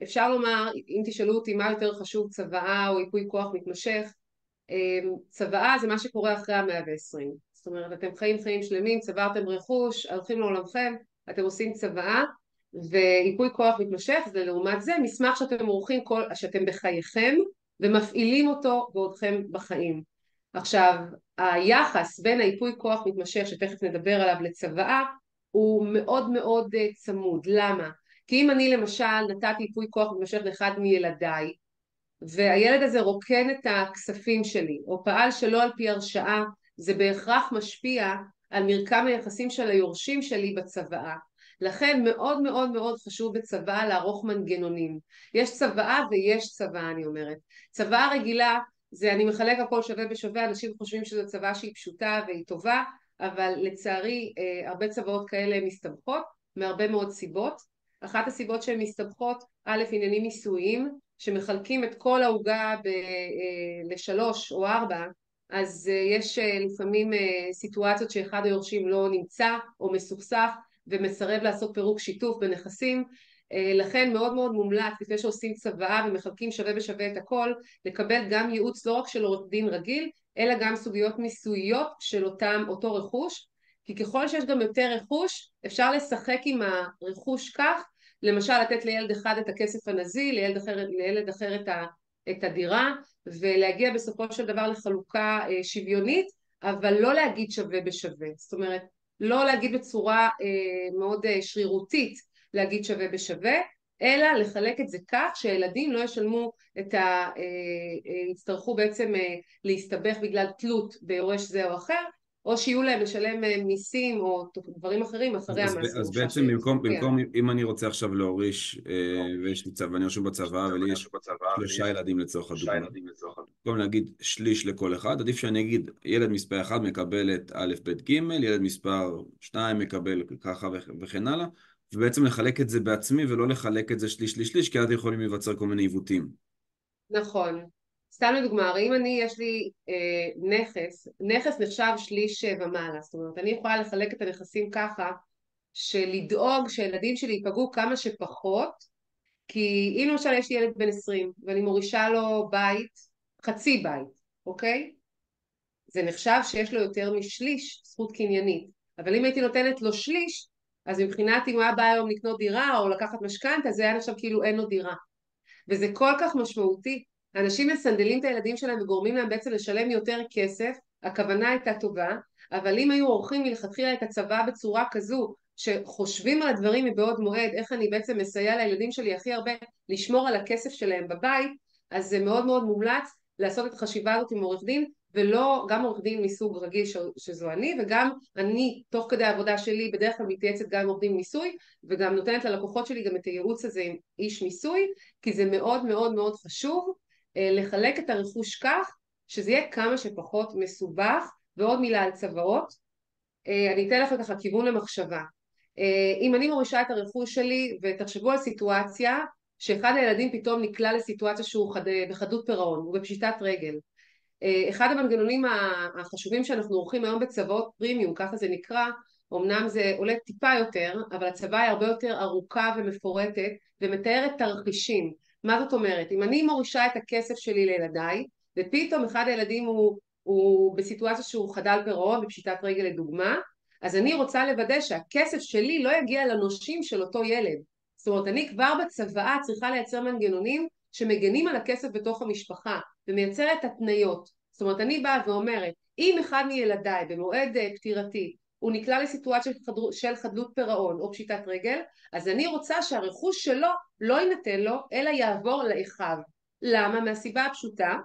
אפשר לומר, אם תשאלו אותי מה יותר חשוב, צוואה או ייפוי כוח מתמשך, צוואה זה מה שקורה אחרי ה-120. זאת אומרת, אתם חיים שלמים, צברתם רכוש, הולכים לעולמכם, אתם עושים צוואה, וייפוי כוח מתמשך זה לעומת זה מסמך שאתם עורכים שאתם בחייכם, ומפעילים אותו בעודכם בחיים. עכשיו, היחס בין הייפוי כוח מתמשך, שתכף נדבר עליו, לצוואה, הוא מאוד מאוד צמוד. למה? כי אם אני למשל נתתי ייפוי כוח מתמשך לאחד מילדיי, והילד הזה רוקן את הכספים שלי, או פעל שלא על פי הרשאה, זה בהכרח משפיע על מרקם היחסים של היורשים שלי בצוואה. לכן מאוד מאוד מאוד חשוב בצוואה לערוך מנגנונים. יש צוואה ויש צוואה, אני אומרת. צוואה רגילה זה אני מחלק הכל שווה בשווה, אנשים חושבים שזו צוואה שהיא פשוטה והיא טובה, אבל לצערי הרבה צוואות כאלה מסתבכות מהרבה מאוד סיבות. אחת הסיבות שהן מסתבכות, א', עניינים מיסויים, שמחלקים את כל העוגה לשלוש או ארבע, אז יש לפעמים סיטואציות שאחד היורשים לא נמצא או מסוכסך ומסרב לעשות פירוק שיתוף בנכסים, לכן מאוד מאוד מומלץ לפני שעושים צוואה ומחלקים שווה בשווה את הכל, לקבל גם ייעוץ לא רק של עורך דין רגיל, אלא גם סוגיות מיסויות של אותו רכוש, כי ככל שיש גם יותר רכוש, אפשר לשחק עם הרכוש כך, למשל לתת לילד אחד את הכסף הנזיל, לילד אחר את הדירה, ולהגיע בסופו של דבר לחלוקה שוויונית, אבל לא להגיד שווה בשווה. זאת אומרת, לא להגיד בצורה מאוד שרירותית להגיד שווה בשווה, אלא לחלק את זה כך שהילדים לא ישלמו יצטרכו בעצם להסתבך בגלל תלות ביורש זה או אחר, או שיהיו להם לשלם מיסים או דברים אחרים אחרי המס ירושה. אז בעצם במקום אם אני רוצה עכשיו להוריש ויש לי צבא, ואני רשום בצבא ולי יש 3 ילדים לצורך הדוגמה, במקום להגיד שליש לכל אחד, עדיף שאני אגיד ילד מספר 1 מקבל את א' ב' ג', ילד מספר 2 מקבל ככה וכן הלאה, ובעצם לחלק את זה בעצמי ולא לחלק את זה שליש, כי אז יכולים להיווצר כל מיני עיוותים. נכון. סתם לדוגמה, הרי אם יש לי נכס נחשב שליש ומעלה, זאת אומרת, אני יכולה לחלק את הנכסים ככה, שלדאוג שהילדים שלי ייפגעו כמה שפחות, כי אם למשל יש לי ילד בן 20, ואני מורישה לו בית, חצי בית, אוקיי? זה נחשב שיש לו יותר משליש זכות קניינית, אבל אם הייתי נותנת לו שליש, אז מבחינת אם הוא היה בא היום לקנות דירה או לקחת משכנתא, זה היה נחשב כאילו אין לו דירה. וזה כל כך משמעותי. אנשים מסנדלים את הילדים שלהם וגורמים להם בעצם לשלם יותר כסף, הכוונה הייתה טובה, אבל אם היו עורכים מלכתחילה את הצבא בצורה כזו, שחושבים על הדברים מבעוד מועד, איך אני בעצם מסייע לילדים שלי הכי הרבה לשמור על הכסף שלהם בבית, אז זה מאוד מאוד מומלץ לעשות את החשיבה הזאת עם עורך דין, ולא, גם עורך דין מסוג רגיל שזו אני, וגם אני תוך כדי העבודה שלי בדרך כלל מתייעצת גם עם עורך דין מיסוי, וגם נותנת ללקוחות שלי גם את הייעוץ הזה עם איש מיסוי, כי זה מאוד מאוד מאוד חשוב לחלק את הרכוש כך שזה יהיה כמה שפחות מסובך. ועוד מילה על צוואות, אני אתן לכם ככה כיוון למחשבה. אם אני מורישה את הרכוש שלי, ותחשבו על סיטואציה שאחד הילדים פתאום נקלע לסיטואציה שהוא בחדלות פירעון, הוא בפשיטת רגל. אחד המנגנונים החשובים שאנחנו עורכים היום בצוואות פרימיום, ככה זה נקרא, אמנם זה עולה טיפה יותר, אבל הצוואה היא הרבה יותר ארוכה ומפורטת, ומתארת תרחישים. מה זאת אומרת? אם אני מורישה את הכסף שלי לילדיי, ופתאום אחד הילדים הוא בסיטואציה שהוא חדל פירעון, בפשיטת רגל לדוגמה, אז אני רוצה לוודא שהכסף שלי לא יגיע לנושים של אותו ילד. זאת אומרת, אני כבר בצוואה צריכה לייצר מנגנונים שמגנים על הכסף בתוך המשפחה, ומייצרת התניות. זאת אומרת, אני באה ואומרת, אם אחד מילדיי במועד פטירתי הוא נקלע לסיטואציה של חדלות פירעון או פשיטת רגל, אז אני רוצה שהרכוש שלו לא יינתן לו, אלא יעבור לאחיו. למה? מהסיבה הפשוטה,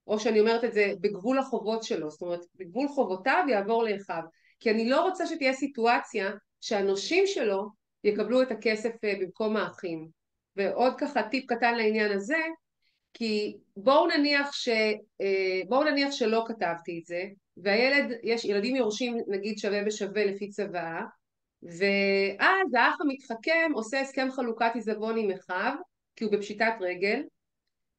או שאני אומרת את זה בגבול החובות שלו, זאת אומרת, בגבול חובותיו יעבור לאחיו. כי אני לא רוצה שתהיה סיטואציה שהנושים שלו יקבלו את הכסף במקום האחים. ועוד ככה טיפ קטן לעניין הזה, כי בואו נניח שלא כתבתי את זה, והילד, יש ילדים יורשים נגיד שווה בשווה לפי צוואה, ואז האח המתחכם עושה הסכם חלוקת עיזבון עם אחיו, כי הוא בפשיטת רגל,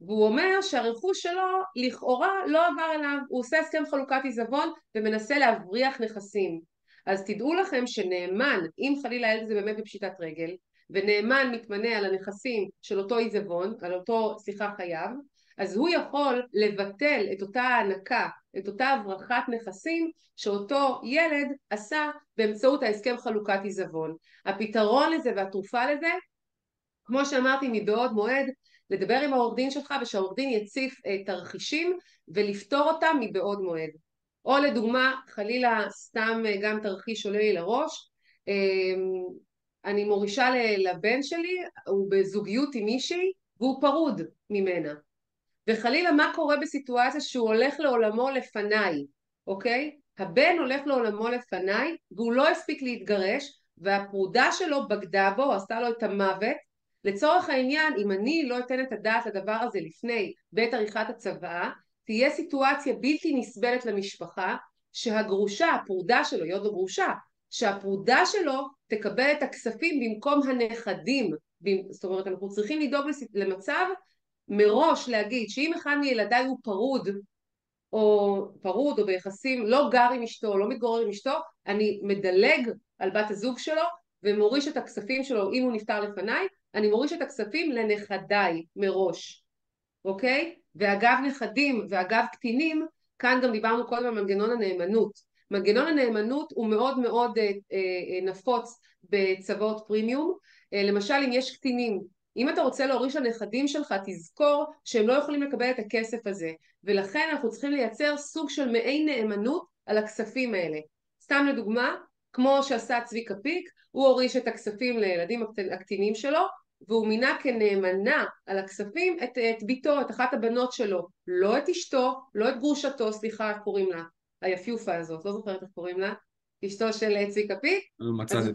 והוא אומר שהרכוש שלו לכאורה לא עבר אליו, הוא עושה הסכם חלוקת עיזבון ומנסה להבריח נכסים. אז תדעו לכם שנאמן, אם חלילה הילד זה באמת בפשיטת רגל, ונאמן מתמנה על הנכסים של אותו עיזבון, על אותו חייב, אז הוא יכול לבטל את אותה הענקה, את אותה הברחת נכסים שאותו ילד עשה באמצעות ההסכם חלוקת עיזבון. הפתרון לזה והתרופה לזה, כמו שאמרתי, מבעוד מועד, לדבר עם העורך דין שלך ושהעורך דין יציף תרחישים ולפתור אותם מבעוד מועד. או לדוגמה, חלילה סתם גם תרחיש עולה לי לראש, אני מורישה לבן שלי, הוא בזוגיות עם מישהי והוא פרוד ממנה. וחלילה מה קורה בסיטואציה שהוא הולך לעולמו לפניי, אוקיי? הבן הולך לעולמו לפניי והוא לא הספיק להתגרש והפרודה שלו בגדה בו, עשתה לו את המוות. לצורך העניין, אם אני לא אתן את הדעת לדבר הזה לפני בעת עריכת הצוואה, תהיה סיטואציה בלתי נסבלת למשפחה שהגרושה, הפרודה שלו, היא עוד לא גרושה, שהפרודה שלו תקבל את הכספים במקום הנכדים. זאת אומרת, אנחנו צריכים לדאוג למצב מראש להגיד שאם אחד מילדיי הוא פרוד או ביחסים, לא גר עם אשתו, לא מתגורר עם אשתו, אני מדלג על בת הזוג שלו ומוריש את הכספים שלו. אם הוא נפטר לפניי, אני מוריש את הכספים לנכדיי מראש, אוקיי? ואגב נכדים ואגב קטינים, כאן גם דיברנו קודם על מנגנון הנאמנות. מנגנון הנאמנות הוא מאוד מאוד נפוץ בצוואות פרימיום. למשל, אם יש קטינים, אם אתה רוצה להוריש לנכדים שלך, תזכור שהם לא יכולים לקבל את הכסף הזה, ולכן אנחנו צריכים לייצר סוג של מעין נאמנות על הכספים האלה. סתם לדוגמה, כמו שעשה צביקה פיק, הוא הוריש את הכספים לילדים הקטינים שלו, והוא מינה כנאמנה על הכספים את ביתו, את אחת הבנות שלו, לא את אשתו, לא את גרושתו, סליחה, איך קוראים לה, היפיופה הזאת, לא זוכרת איך קוראים לה, אשתו של צביקה פיק, אז הוא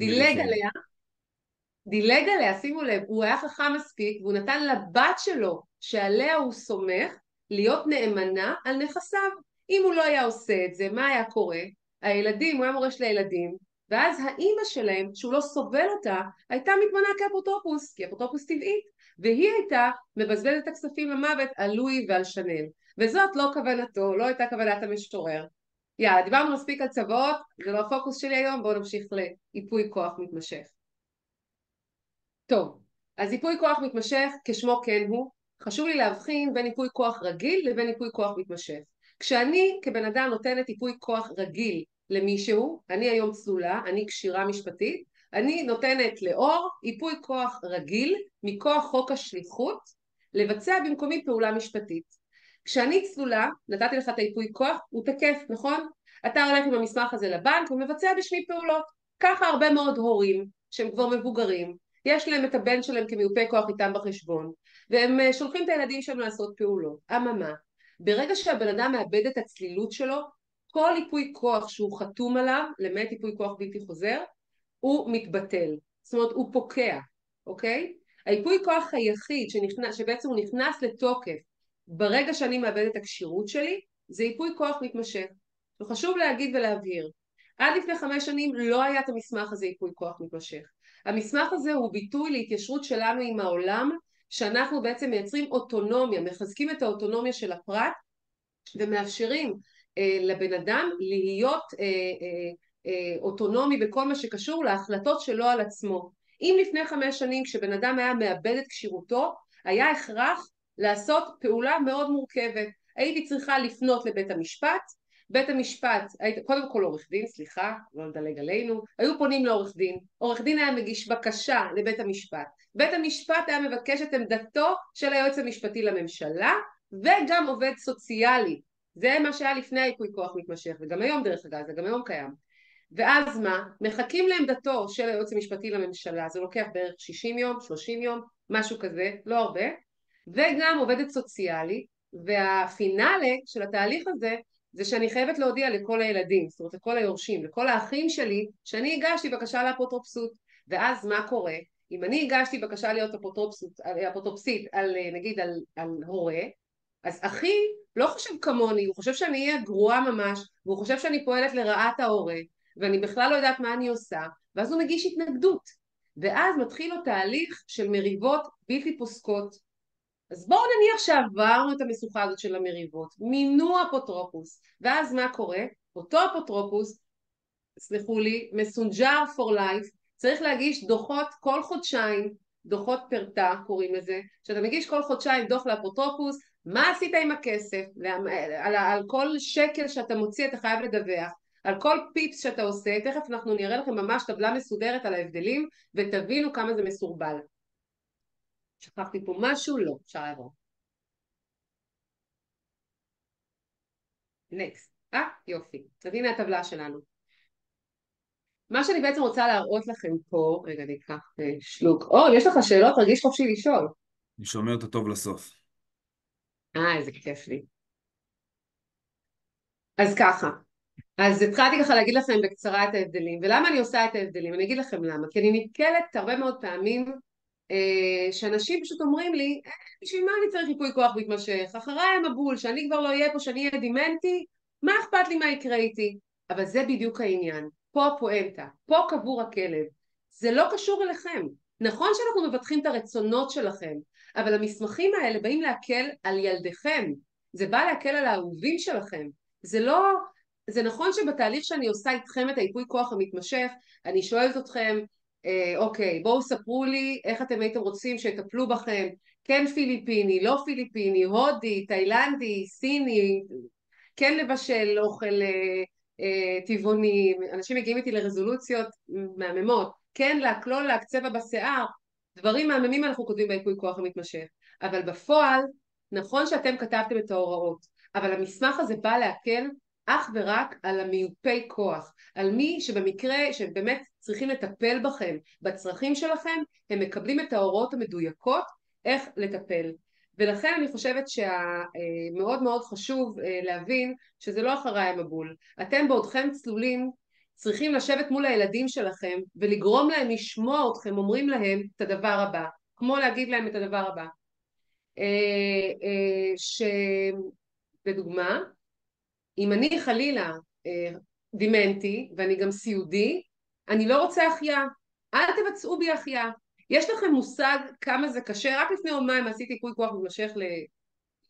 דילג עליה, שימו לב, הוא היה חכם מספיק, והוא נתן לבת שלו, שעליה הוא סומך, להיות נאמנה על נכסיו. אם הוא לא היה עושה את זה, מה היה קורה? הילדים, הוא היה מורש לילדים, ואז האימא שלהם, שהוא לא סובל אותה, הייתה מתמנה כאפוטרופוס, כי אפוטרופוס טבעית, והיא הייתה מבזבזת את הכספים למוות על לואי ועל שנל. וזאת לא כוונתו, לא הייתה כוונת המשורר. יאללה, דיברנו מספיק על צוואות, זה לא הפוקוס שלי היום, בואו נמשיך לייפוי כוח מתמשך. טוב, אז ייפוי כוח מתמשך, כשמו כן הוא, חשוב לי להבחין בין ייפוי כוח רגיל לבין ייפוי כוח מתמשך. כשאני כבן אדם נותנת ייפוי כוח רגיל למישהו, אני היום צלולה, אני קשירה משפטית, אני נותנת לאור ייפוי כוח רגיל מכוח חוק השליחות לבצע במקומי פעולה משפטית. כשאני צלולה, נתתי לך את הייפוי כוח, הוא תקף, נכון? אתה הולך עם המסמך הזה לבנק ומבצע בשמי פעולות. ככה הרבה מאוד הורים שהם כבר מבוגרים, יש להם את הבן שלהם כמיופה כוח איתם בחשבון, והם שולחים את הילדים שלהם לעשות פעולות. אממה, ברגע שהבן אדם מאבד את הצלילות שלו, כל ייפוי כוח שהוא חתום עליו, למעט ייפוי כוח בלתי חוזר, הוא מתבטל. זאת אומרת, הוא פוקע, אוקיי? הייפוי כוח היחיד שבעצם הוא נכנס לתוקף ברגע שאני מאבד את הקשירות שלי, זה ייפוי כוח מתמשך. וחשוב להגיד ולהבהיר, עד לפני 5 שנים לא היה את המסמך הזה ייפוי כוח מתמשך. המסמך הזה הוא ביטוי להתיישרות שלנו עם העולם, שאנחנו בעצם מייצרים אוטונומיה, מחזקים את האוטונומיה של הפרט, ומאפשרים לבן אדם להיות אוטונומי בכל מה שקשור להחלטות שלו על עצמו. אם לפני 5 שנים כשבן אדם היה מאבד את קשירותו, היה הכרח לעשות פעולה מאוד מורכבת. הייתי צריכה לפנות לבית המשפט, בית המשפט, קודם כל עורך דין, סליחה, לא לדלג עלינו, היו פונים לעורך דין, עורך דין היה מגיש בקשה לבית המשפט, בית המשפט היה מבקש את עמדתו של היועץ המשפטי לממשלה, וגם עובד סוציאלי. זה מה שהיה לפני הייפוי כוח מתמשך, וגם היום דרך אגב, זה גם היום קיים. ואז מה? מחכים לעמדתו של היועץ המשפטי לממשלה, זה לוקח בערך 60 יום, 30 יום, משהו כזה, לא הרבה, וגם עובדת סוציאלי, והפינאלה של התהליך הזה, זה שאני חייבת להודיע לכל הילדים, זאת אומרת לכל היורשים, לכל האחים שלי, שאני הגשתי בקשה לאפוטרופסות. ואז מה קורה? אם אני הגשתי בקשה להיות אפוטרופסית נגיד על הורה, אז אחי לא חושב כמוני, הוא חושב שאני אהיה גרועה ממש, והוא חושב שאני פועלת לרעת ההורה, ואני בכלל לא יודעת מה אני עושה, ואז הוא מגיש התנגדות. ואז מתחיל לו תהליך של מריבות בלתי פוסקות. אז בואו נניח שעברנו את המשוכה הזאת של המריבות, מינו אפוטרופוס, ואז מה קורה? אותו אפוטרופוס, סלחו לי, מסונג'ר for life, צריך להגיש דוחות כל חודשיים, דוחות פרטה קוראים לזה, שאתה מגיש כל חודשיים דוח לאפוטרופוס, מה עשית עם הכסף, על כל שקל שאתה מוציא אתה חייב לדווח, על כל פיפס שאתה עושה, תכף אנחנו נראה לכם ממש טבלה מסודרת על ההבדלים, ותבינו כמה זה מסורבל. שכחתי פה משהו? לא, אפשר לעבור. נקסט. יופי. אז הנה הטבלה שלנו. מה שאני בעצם רוצה להראות לכם פה, רגע אני אקח שלוק. יש לך שאלות? תרגיש חופשי לשאול. אני שומר את הטוב לסוף. איזה כיף לי. אז ככה. אז התחלתי ככה להגיד לכם בקצרה את ההבדלים. ולמה אני עושה את ההבדלים? אני אגיד לכם למה. כי אני נתקלת הרבה מאוד פעמים שאנשים פשוט אומרים לי, בשביל מה אני צריך ייפוי כוח מתמשך? אחריי המבול, שאני כבר לא אהיה פה, שאני אהיה דימנטי, מה אכפת לי מה יקרה איתי? אבל זה בדיוק העניין. פה הפואנטה, פה קבור הכלב. זה לא קשור אליכם. נכון שאנחנו מבטחים את הרצונות שלכם, אבל המסמכים האלה באים להקל על ילדיכם. זה בא להקל על האהובים שלכם. זה נכון שבתהליך שאני עושה איתכם את הייפוי כוח המתמשך, אני שואלת אתכם, אוקיי, בואו ספרו לי איך אתם הייתם רוצים שיטפלו בכם, כן פיליפיני, לא פיליפיני, הודי, תאילנדי, סיני, כן לבשל אוכל טבעוני, אנשים מגיעים איתי לרזולוציות מהממות, כן להקלול, להקצבע בשיער, דברים מהממים אנחנו כותבים בייפוי כוח המתמשך, אבל בפועל, נכון שאתם כתבתם את ההוראות, אבל המסמך הזה בא להקל אך ורק על המיופי כוח, על מי שבמקרה שבאמת צריכים לטפל בכם, בצרכים שלכם, הם מקבלים את ההוראות המדויקות איך לטפל. ולכן אני חושבת שמאוד מאוד חשוב להבין שזה לא אחריי המבול. אתם בעודכם צלולים צריכים לשבת מול הילדים שלכם ולגרום להם לשמוע אתכם אומרים להם את הדבר הבא, כמו להגיד להם את הדבר הבא. בדוגמה, אם אני חלילה דימנטי ואני גם סיעודי, אני לא רוצה החייאה, אל תבצעו בי החייאה. יש לכם מושג כמה זה קשה? רק לפני יומיים עשיתי ייפוי כוח מתמשך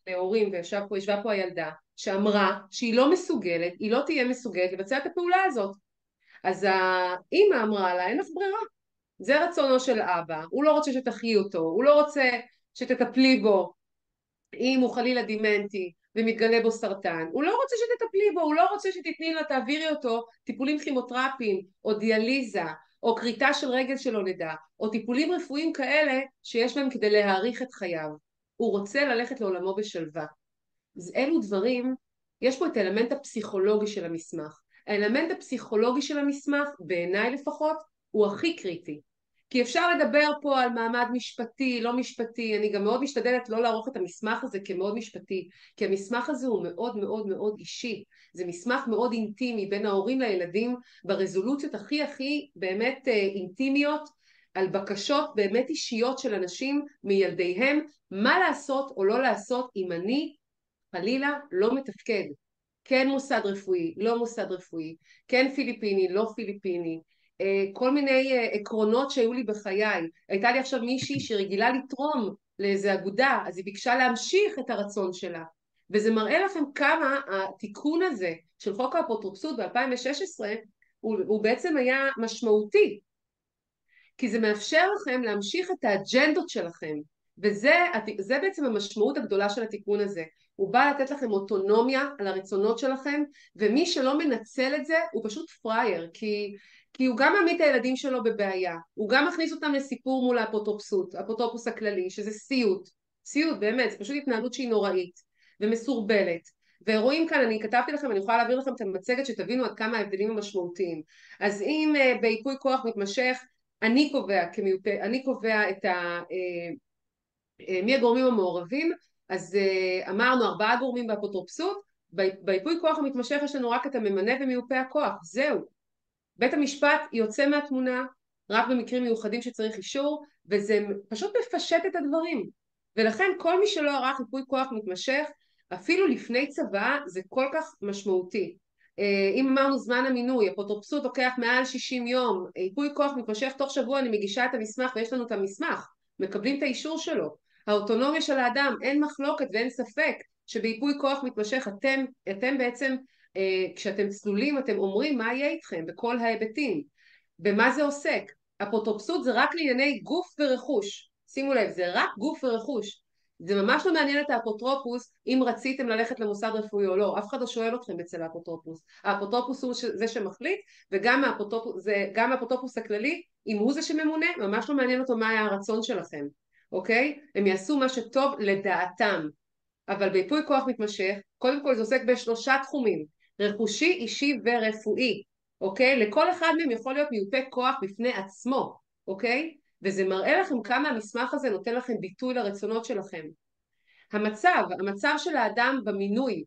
להורים, וישבה פה הילדה שאמרה שהיא לא מסוגלת, היא לא תהיה מסוגלת לבצע את הפעולה הזאת. אז האמא אמרה לה, אין לך ברירה, זה רצונו של אבא, הוא לא רוצה שתחיי אותו, הוא לא רוצה שתטפלי בו אם הוא חלילה דימנטי ומתגלה בו סרטן, הוא לא רוצה שתטפלי בו, הוא לא רוצה שתתני לה, תעבירי אותו טיפולים כימותרפיים או דיאליזה או קריטה של רגל שלא נדע, או טיפולים רפואיים כאלה שיש להם כדי להאריך את חייו. הוא רוצה ללכת לעולמו בשלווה. אז אלו דברים, יש פה את האלמנט הפסיכולוגי של המסמך. האלמנט הפסיכולוגי של המסמך, בעיניי לפחות, הוא הכי קריטי. כי אפשר לדבר פה על מעמד משפטי, לא משפטי, אני גם מאוד משתדלת לא לערוך את המסמך הזה כמאוד משפטי, כי המסמך הזה הוא מאוד מאוד מאוד אישי, זה מסמך מאוד אינטימי בין ההורים לילדים, ברזולוציות הכי הכי באמת אינטימיות, על בקשות באמת אישיות של אנשים מילדיהם, מה לעשות או לא לעשות אם אני חלילה לא מתפקד, כן מוסד רפואי, לא מוסד רפואי, כן פיליפיני, לא פיליפיני, כל מיני עקרונות שהיו לי בחיי. הייתה לי עכשיו מישהי שרגילה לתרום לאיזה אגודה, אז היא ביקשה להמשיך את הרצון שלה, וזה מראה לכם כמה התיקון הזה של חוק האפוטרופסות ב-2016 הוא בעצם היה משמעותי, כי זה מאפשר לכם להמשיך את האג'נדות שלכם, וזה בעצם המשמעות הגדולה של התיקון הזה. הוא בא לתת לכם אוטונומיה על הרצונות שלכם, ומי שלא מנצל את זה הוא פשוט פרייר, כי הוא גם מעמיד את הילדים שלו בבעיה, הוא גם מכניס אותם לסיפור מול האפוטרופסות, האפוטרופוס הכללי, שזה סיוט, סיוט באמת, זה פשוט התנהלות שהיא נוראית ומסורבלת. ורואים כאן, אני כתבתי לכם, אני יכולה להעביר לכם את המצגת שתבינו עד כמה ההבדלים המשמעותיים. אז אם בייפוי כוח מתמשך אני קובע את מי הגורמים המעורבים, אז אמרנו 4 גורמים באפוטרופסות, בייפוי כוח המתמשך יש לנו רק את הממנה ומיופה הכוח, זהו. בית המשפט יוצא מהתמונה רק במקרים מיוחדים שצריך אישור, וזה פשוט מפשט את הדברים. ולכן כל מי שלא ערך ייפוי כוח מתמשך, אפילו לפני צבא, זה כל כך משמעותי. אם אמרנו זמן המינוי, אפוטרופסות לוקח מעל 60 יום, ייפוי כוח מתמשך תוך שבוע אני מגישה את המסמך ויש לנו את המסמך, מקבלים את האישור שלו. האוטונומיה של האדם, אין מחלוקת ואין ספק שבייפוי כוח מתמשך אתם בעצם כשאתם צלולים אתם אומרים מה יהיה איתכם בכל ההיבטים. במה זה עוסק? אפוטרופסות זה רק לענייני גוף ורכוש, שימו לב, זה רק גוף ורכוש. זה ממש לא מעניין את האפוטרופוס אם רציתם ללכת למוסד רפואי או לא, אף אחד לא שואל אתכם אצל האפוטרופוס. האפוטרופוס הוא זה שמחליט, וגם האפוטרופוס הכללי, אם הוא זה שממונה, ממש לא מעניין אותו מה היה הרצון שלכם, אוקיי? הם יעשו מה שטוב לדעתם. אבל בייפוי כוח מתמשך, קודם כל זה עוסק ב3 תחומים, רכושי, אישי ורפואי, אוקיי? לכל אחד מהם יכול להיות מיופה כוח בפני עצמו, אוקיי? וזה מראה לכם כמה המסמך הזה נותן לכם ביטוי לרצונות שלכם. המצב של האדם במינוי,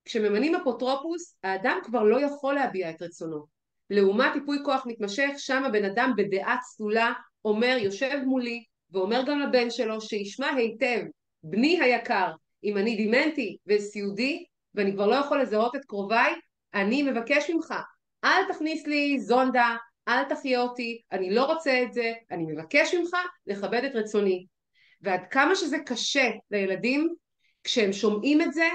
כשממנים אפוטרופוס, האדם כבר לא יכול להביע את רצונו. לעומת ייפוי כוח מתמשך, שם הבן אדם בדעה צלולה אומר, יושב מולי, ואומר גם לבן שלו שישמע היטב, בני היקר, אם אני דימנטי וסיעודי, ואני כבר לא יכול לזהות את קרוביי, אני מבקש ממך, אל תכניס לי זונדה, אל תחיה אותי, אני לא רוצה את זה, אני מבקש ממך לכבד את רצוני. ועד כמה שזה קשה לילדים, כשהם שומעים את זה,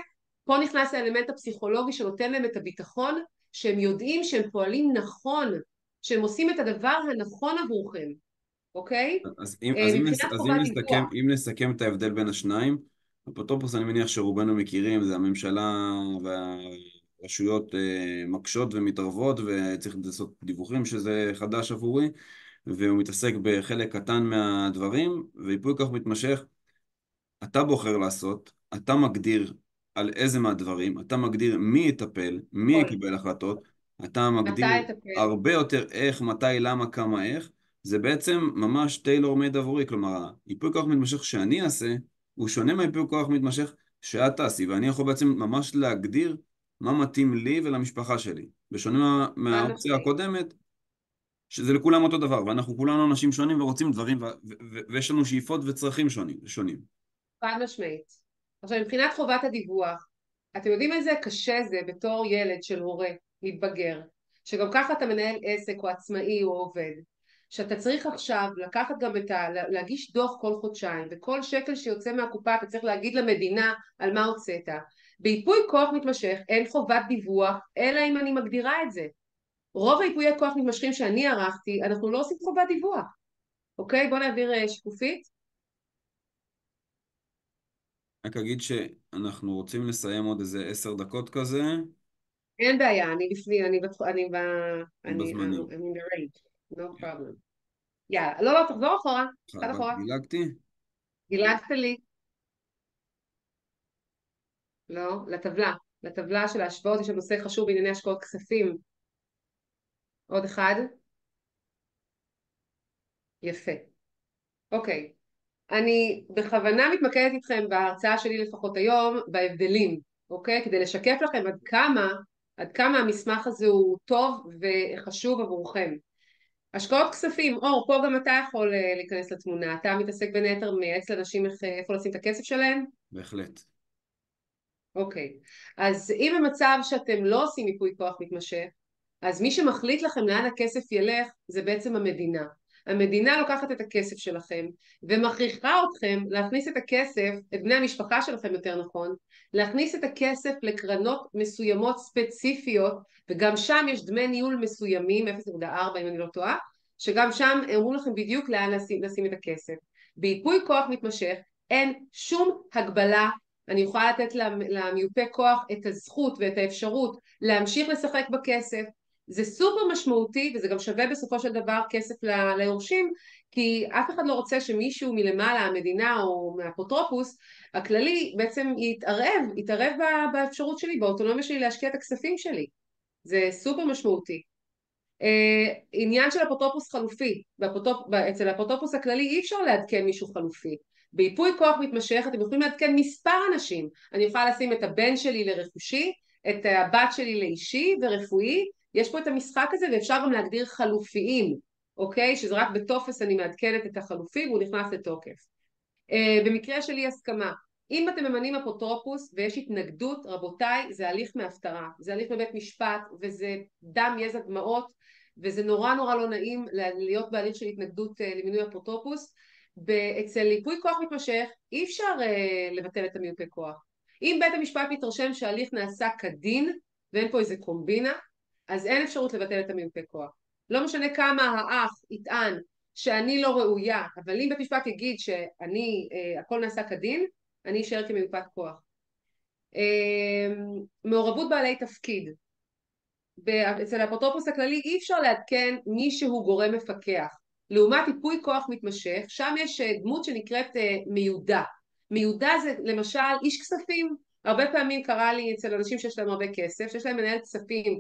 פה נכנס האלמנט הפסיכולוגי שנותן להם את הביטחון, שהם יודעים שהם פועלים נכון, שהם עושים את הדבר הנכון עבורכם, אוקיי? אז מבחינת חובת דיווח. אם נסכם את ההבדל בין השניים, אפוטרופוס אני מניח שרובנו מכירים, זה הממשלה והרשויות מקשות ומתערבות וצריך לעשות דיווחים שזה חדש עבורי, והוא מתעסק בחלק קטן מהדברים, וייפוי כוח מתמשך, אתה בוחר לעשות, אתה מגדיר על איזה מהדברים, אתה מגדיר מי יטפל, מי יקבל החלטות, אתה אתה מגדיר תטפל. הרבה יותר איך, מתי, למה, כמה, איך, זה בעצם ממש טיילור מייד עבורי, כלומר, ייפוי כוח מתמשך שאני אעשה, הוא שונה מהייפוי כוח מתמשך שאת תעשי, ואני יכול בעצם ממש להגדיר מה מתאים לי ולמשפחה שלי, בשונה חד מהאופציה משמעית. הקודמת, שזה לכולם אותו דבר, ואנחנו כולנו אנשים שונים ורוצים דברים, ויש לנו שאיפות וצרכים שונים. חד משמעית. עכשיו מבחינת חובת הדיווח, אתם יודעים איזה קשה זה בתור ילד של הורה מתבגר, שגם ככה אתה מנהל עסק או עצמאי או עובד, שאתה צריך עכשיו לקחת גם להגיש דוח כל חודשיים, וכל שקל שיוצא מהקופה אתה צריך להגיד למדינה על מה הוצאת. בייפוי כוח מתמשך אין חובת דיווח, אלא אם אני מגדירה את זה. רוב הייפויי כוח מתמשכים שאני ערכתי, אנחנו לא עושים חובת דיווח. אוקיי? בואו נעביר שקופית. רק אגיד שאנחנו רוצים לסיים עוד איזה 10 דקות כזה, אין בעיה, אני לפני, אני בזמנים. I'm in the range, no problem. יאללה, לא, תחזור אחורה, אחד רק אחורה. דילגתי? דילגת לי. לא, לטבלה של ההשוואות, יש שם נושא חשוב בענייני השקעות כספים. עוד אחד. יפה. אוקיי. אני בכוונה מתמקדת איתכם בהרצאה שלי לפחות היום בהבדלים, אוקיי? כדי לשקף לכם עד כמה המסמך הזה הוא טוב וחשוב עבורכם. השקעות כספים, אור, פה גם אתה יכול להיכנס לתמונה. אתה מתעסק בין היתר מייעץ לאנשים איפה לשים את הכסף שלהם? בהחלט. אוקיי. אז אם המצב שאתם לא עושים ייפוי כוח מתמשך, אז מי שמחליט לכם לאן הכסף ילך זה בעצם המדינה. המדינה לוקחת את הכסף שלכם ומכריחה אתכם להכניס את הכסף, את בני המשפחה שלכם יותר נכון, להכניס את הכסף לקרנות מסוימות ספציפיות, וגם שם יש דמי ניהול מסוימים, 0.4 אם אני לא טועה, שגם שם אמרו לכם בדיוק לאן לשים את הכסף. בייפוי כוח מתמשך אין שום הגבלה. אני יכולה לתת למיופה כוח את הזכות ואת האפשרות להמשיך לשחק בכסף. זה סופר משמעותי, וזה גם שווה בסופו של דבר כסף ליורשים, כי אף אחד לא רוצה שמישהו מלמעלה, המדינה או מהאפוטרופוס הכללי, בעצם יתערב באפשרות שלי, באוטונומיה שלי להשקיע את הכספים שלי. זה סופר משמעותי. עניין של אפוטרופוס חלופי, אצל האפוטרופוס הכללי אי אפשר לעדכן מישהו חלופי. בייפוי כוח מתמשך אתם יכולים לעדכן מספר אנשים. אני יכולה לשים את הבן שלי לרכושי, את הבת שלי לאישי ורפואי, יש פה את המשחק הזה, ואפשר גם להגדיר חלופיים, אוקיי? שזה רק בטופס אני מעדכנת את החלופי והוא נכנס לתוקף. במקרה של אי הסכמה, אם אתם ממנים אפוטרופוס ויש התנגדות, רבותיי, זה הליך מהפטרה, זה הליך בבית משפט וזה דם יזע דמעות, וזה נורא נורא לא נעים להיות בהליך של התנגדות למינוי אפוטרופוס. אצל ייפוי כוח מתמשך אי אפשר לבטל את המיופה כוח. אם בית המשפט מתרשם שההליך נעשה כדין ואין פה איזה קומבינה, אז אין אפשרות לבטל את המיופה כוח. לא משנה כמה האח יטען שאני לא ראויה, אבל אם בית משפט יגיד שאני, הכל נעשה כדין, אני אשאר כמיופת כוח. מעורבות בעלי תפקיד. אצל האפוטרופוס הכללי אי אפשר לעדכן מי שהוא גורם מפקח. לעומת ייפוי כוח מתמשך, שם יש דמות שנקראת מיודע. מיודע זה למשל איש כספים. הרבה פעמים קרה לי אצל אנשים שיש להם הרבה כסף, שיש להם מנהל כספים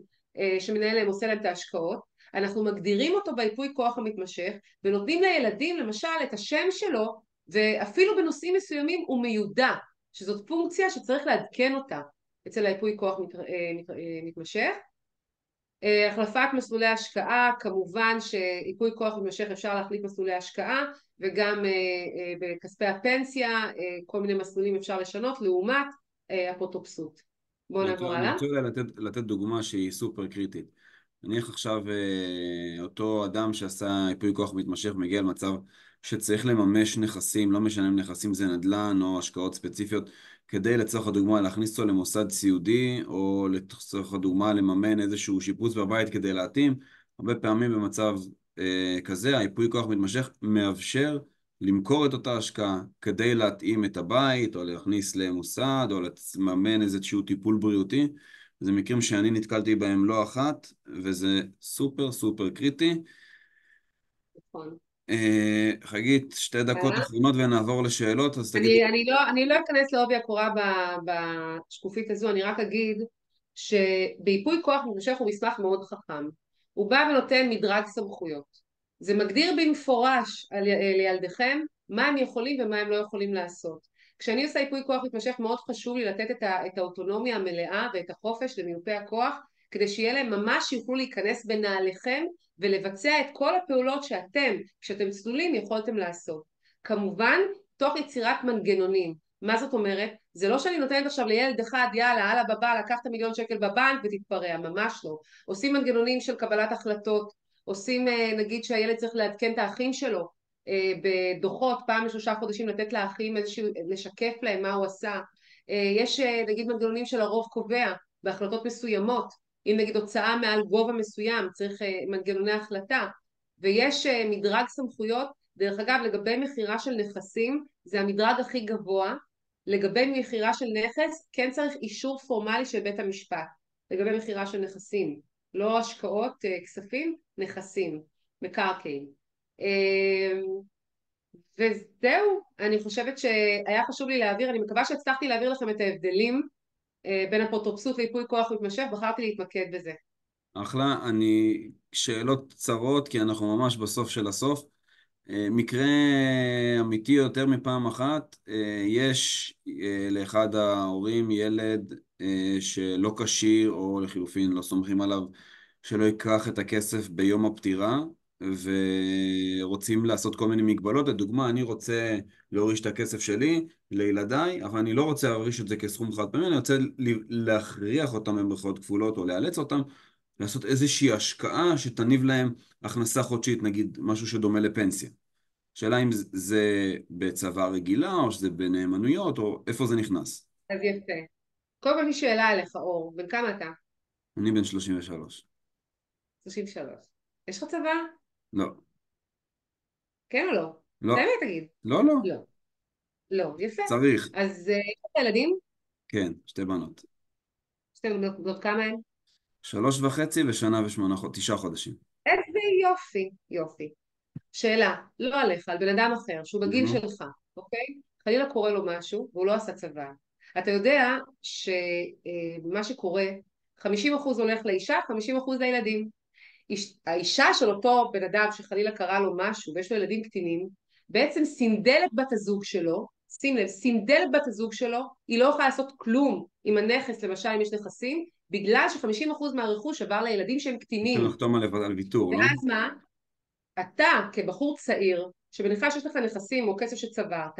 שמנהל להם, עושה להם את ההשקעות, אנחנו מגדירים אותו בייפוי כוח המתמשך ונותנים לילדים למשל את השם שלו, ואפילו בנושאים מסוימים הוא מיודע, שזאת פונקציה שצריך לעדכן אותה אצל הייפוי כוח מתמשך. החלפת מסלולי השקעה, כמובן שייפוי כוח מתמשך אפשר להחליף מסלולי השקעה, וגם בכספי הפנסיה כל מיני מסלולים אפשר לשנות לעומת אפוטרופסות. בואו נעבור אני הלאה. רוצה לתת דוגמה שהיא סופר קריטית. נניח עכשיו אותו אדם שעשה ייפוי כוח מתמשך מגיע למצב שצריך לממש נכסים, לא משנה אם נכסים זה נדל"ן או השקעות ספציפיות, כדי לצורך הדוגמה להכניס אותו למוסד סיעודי, או לצורך הדוגמה לממן איזשהו שיפוץ בבית כדי להתאים. הרבה פעמים במצב כזה, הייפוי כוח מתמשך מאפשר למכור את אותה השקעה כדי להתאים את הבית, או להכניס למוסד, או לממן איזשהו טיפול בריאותי. זה מקרים שאני נתקלתי בהם לא אחת, וזה סופר סופר קריטי. נכון. חגית, 2 דקות אחרונות ונעבור לשאלות, אז תגידי. אני לא אכנס לעובי הקורה בשקופית הזו, אני רק אגיד שבייפוי כוח מתמשך הוא מסמך מאוד חכם. הוא בא ונותן מדרג סמכויות. זה מגדיר במפורש לילדיכם מה הם יכולים ומה הם לא יכולים לעשות. כשאני עושה ייפוי כוח מתמשך מאוד חשוב לי לתת את האוטונומיה המלאה ואת החופש למיופי הכוח, כדי שיהיה להם ממש יוכלו להיכנס בנעליכם ולבצע את כל הפעולות שאתם, כשאתם צלולים, יכולתם לעשות. כמובן, תוך יצירת מנגנונים. מה זאת אומרת? זה לא שאני נותנת עכשיו לילד אחד, יאללה, הלאה בבא, לקח את ה1,000,000 שקל בבנק ותתפרע, ממש לא. עושים מנגנונים של קבלת החלטות, עושים, נגיד שהילד צריך לעדכן את האחים שלו, בדוחות, פעם ל3 חודשים לתת לאחים איזשהו, לשקף להם מה הוא עשה. יש, נגיד, מנגנונים של הרוב קובע, בהחלטות מסוימות, אם נגיד הוצאה מעל גובה מסוים, צריך מנגנוני החלטה, ויש מדרג סמכויות. דרך אגב, לגבי מחירה של נכסים, זה המדרג הכי גבוה. לגבי מחירה של נכס, כן צריך אישור פורמלי של בית המשפט. לגבי מחירה של נכסים, לא השקעות, כספים, נכסים, מקרקעין. וזהו, אני חושבת שהיה חשוב לי להעביר, אני מקווה שהצלחתי להעביר לכם את ההבדלים בין אפוטרופסות לייפוי כוח מתמשך, בחרתי להתמקד בזה. אחלה, שאלות קצרות, כי אנחנו ממש בסוף של הסוף. מקרה אמיתי יותר מפעם אחת, יש לאחד ההורים ילד שלא כשיר, או לחילופין לא סומכים עליו, שלא ייקח את הכסף ביום הפטירה, ורוצים לעשות כל מיני מגבלות. לדוגמה, אני רוצה להוריש את הכסף שלי לילדיי, אבל אני לא רוצה להוריש את זה כסכום חד פעמי, אני רוצה להכריח אותם במרכאות כפולות, או לאלץ אותם לעשות איזושהי השקעה שתניב להם הכנסה חודשית, נגיד משהו שדומה לפנסיה. שאלה אם זה בצבא רגילה, או שזה בנאמנויות, או איפה זה נכנס. אז יפה. קודם כל יש שאלה עליך, אור. בן כמה אתה? אני בן 33. 33. יש לך צבא? לא. כן או לא? את לא. האמת תגיד. לא, לא. לא. לא, יפה. צריך. אז יש לך ילדים? כן, שתי בנות. שתי בנות כמה הן? 3.5 ושנה ו9 חודשים. איזה יופי, יופי. שאלה, לא עליך, על בן אדם אחר, שהוא בגיל נו. שלך, אוקיי? חלילה קורה לו משהו, והוא לא עשה צבא. אתה יודע שמה שקורה, 50% הולך לאישה, 50% לילדים. האישה של אותו בן אדם שחלילה קרה לו משהו, ויש לו ילדים קטינים, בעצם סינדלת בת הזוג שלו, שים לב, סינדלת בת הזוג שלו, היא לא יכולה לעשות כלום עם הנכס, למשל אם יש נכסים, בגלל ש50% מהרכוש עבר לילדים שהם צריכים קטינים. לחתום על ויתור, לא? ואז מה? אתה כבחור צעיר, שבנך שיש לך נכסים או כסף שצברת,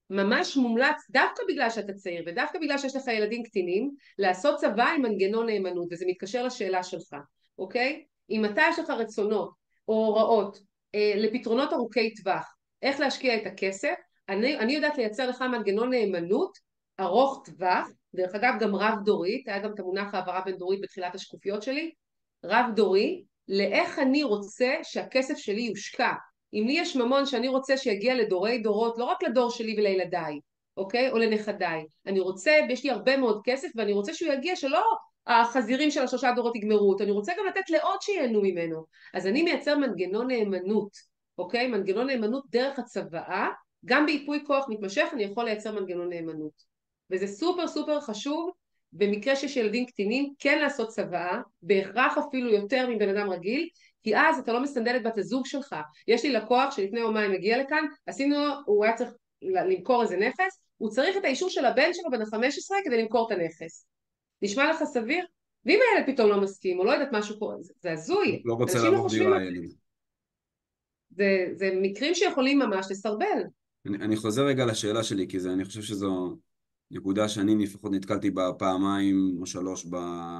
ממש מומלץ דווקא בגלל שאתה צעיר ודווקא בגלל שיש לך ילדים קטינים, לעשות צבא עם מנגנון נאמנות, וזה מתקשר לשאלה שלך, אוקיי? אם אתה יש לך רצונות או הוראות לפתרונות ארוכי טווח, איך להשקיע את הכסף, אני יודעת לייצר לך מנגנון נאמנות ארוך טווח, דרך אגב גם רב דורית, היה גם את המונח העברה בין דורית בתחילת השקופיות שלי, רב דורי, לאיך אני רוצה שהכסף שלי יושקע. אם לי יש ממון שאני רוצה שיגיע לדורי דורות, לא רק לדור שלי ולילדיי, אוקיי? או לנכדיי. אני רוצה, יש לי הרבה מאוד כסף ואני רוצה שהוא יגיע שלא החזירים של השלושה דורות יגמרו אותו, אני רוצה גם לתת לעוד שיהנו ממנו. אז אני מייצר מנגנון נאמנות, אוקיי? מנגנון נאמנות דרך הצוואה, גם בייפוי כוח מתמשך אני יכול לייצר מנגנון נאמנות. וזה סופר סופר חשוב במקרה שיש ילדים קטינים כן לעשות צוואה, בהכרח אפילו יותר מבן אדם רגיל, כי אז אתה לא מסנדל את בת הזוג שלך. יש לי לקוח שלפני יומיים הגיע לכאן, הוא היה צריך למכור איזה נכס, הוא צריך את האישור של הבן שלו בן ה-15 כדי למכור את הנכס. נשמע לך סביר? ואם הילד פתאום לא מסכים, או לא יודעת משהו קורה, זה הזוי. לא רוצה אנשים לא לעבור חושבים, דירה, הילד. זה מקרים שיכולים ממש לסרבל. אני חוזר רגע לשאלה שלי, כי אני חושב שזו נקודה שאני לפחות נתקלתי בה פעמיים או שלוש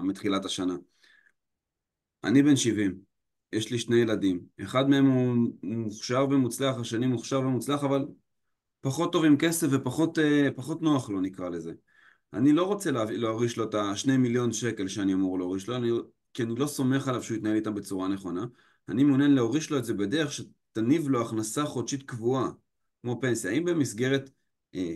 מתחילת השנה. אני בן 70, יש לי שני ילדים. אחד מהם הוא מוכשר ומוצלח, השני מוכשר ומוצלח, אבל פחות טוב עם כסף ופחות נוח לו, נקרא לזה. אני לא רוצה להוריש לו את ה2 מיליון שקל שאני אמור להוריש לו, כי אני לא סומך עליו שהוא יתנהל איתם בצורה נכונה. אני מעוניין להוריש לו את זה בדרך שתניב לו הכנסה חודשית קבועה, כמו פנסיה. האם במסגרת אה,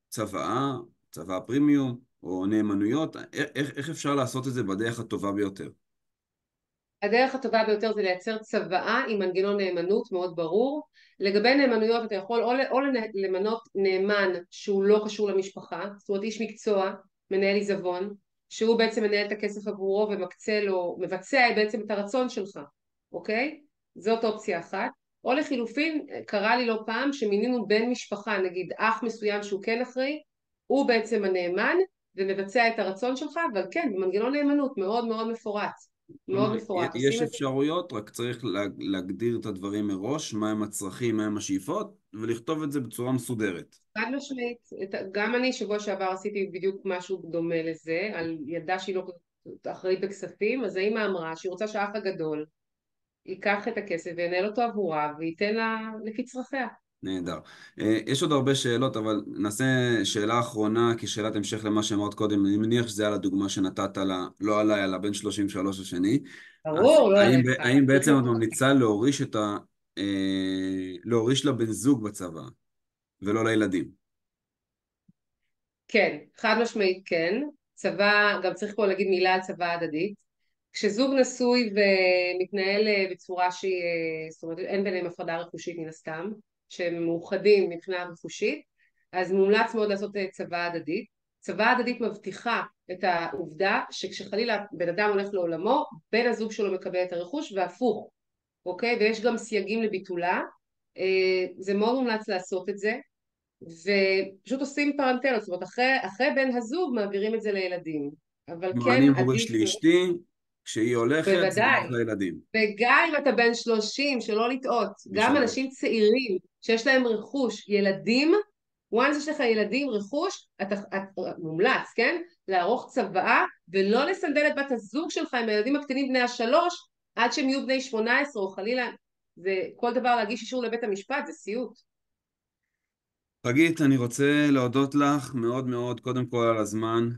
צוואה פרימיום או נאמנויות, איך אפשר לעשות את זה בדרך הטובה ביותר? הדרך הטובה ביותר זה לייצר צוואה עם מנגנון נאמנות מאוד ברור. לגבי נאמנויות אתה יכול או למנות נאמן שהוא לא קשור למשפחה, זאת אומרת איש מקצוע, מנהל עיזבון, שהוא בעצם מנהל את הכסף עבורו ומקצה לו, מבצע בעצם את הרצון שלך, אוקיי? זאת אופציה אחת. או לחילופין, קרה לי לא פעם שמינינו בן משפחה, נגיד אח מסוים שהוא כן אחראי, הוא בעצם הנאמן ומבצע את הרצון שלך, אבל כן, במנגנון נאמנות מאוד מאוד מפורט. כלומר, מאוד מפורט, יש עושים את זה. אפשרויות, רק צריך להגדיר את הדברים מראש, מהם הצרכים, מהם השאיפות, ולכתוב את זה בצורה מסודרת. חד משמעית, גם אני שבוע שעבר עשיתי בדיוק משהו דומה לזה, על ילדה שהיא לא אחראית בכספים, אז האמא אמרה שהיא רוצה שהאח הגדול ייקח את הכסף וינהל אותו עבורה וייתן לה לפי צרכיה. נהדר. יש עוד הרבה שאלות, אבל נעשה שאלה אחרונה כשאלת המשך למה שאמרת קודם. אני מניח שזה על הדוגמה שנתת לה, לא עליי, על הבן 33 השני. אז ברור, לא עליך. האם בעצם את ממליצה להוריש לבן זוג בצבא, ולא לילדים? כן, חד משמעית כן. צבא, גם צריך פה להגיד מילה על צבא הדדית. כשזוג נשוי ומתנהל בצורה שהיא, זאת אומרת אין ביניהם הפרדה רכושית מן הסתם, שהם מאוחדים מבחינה רכושית, אז מומלץ מאוד לעשות צבא הדדית. צבא הדדית מבטיחה את העובדה שכשחלילה בן אדם הולך לעולמו, בן הזוג שלו מקבל את הרכוש והפוך, אוקיי? ויש גם סייגים לביטולה, זה מאוד מומלץ לעשות את זה, ופשוט עושים פרנטלות, זאת אומרת אחרי בן הזוג מעבירים את זה לילדים, אבל כלומר, אני כן מוריש עדיף, לאשתי, כשהיא הולכת, זה בוודאי, הולך לילדים. וגם אם אתה בן 30, שלא לטעות, גם ושלוש. אנשים צעירים שיש להם רכוש, ילדים, once יש לך ילדים, רכוש, מומלץ, כן? לערוך צוואה, ולא לסנדל את בת הזוג שלך עם הילדים הקטנים בני ה3, עד שהם יהיו בני 18, או חלילה, זה כל דבר להגיש אישור לבית המשפט, זה סיוט. חגית, אני רוצה להודות לך מאוד מאוד, קודם כל על הזמן,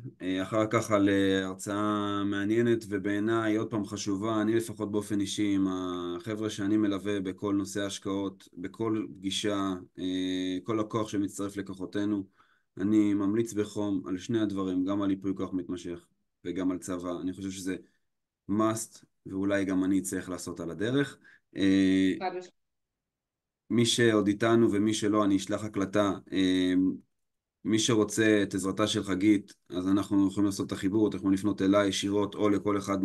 אחר כך על הרצאה מעניינת ובעיניי עוד פעם חשובה. אני לפחות באופן אישי עם החבר'ה שאני מלווה בכל נושא ההשקעות, בכל פגישה, כל לקוח שמצטרף לקוחותינו, אני ממליץ בחום על שני הדברים, גם על ייפוי כוח מתמשך וגם על צבא. אני חושב שזה must, ואולי גם אני צריך לעשות על הדרך. חד משמעית. מי שעוד איתנו ומי שלא, אני אשלח הקלטה. מי שרוצה את עזרתה של חגית, אז אנחנו יכולים לעשות את החיבור, אתם יכולים לפנות אליי ישירות או לכל אחד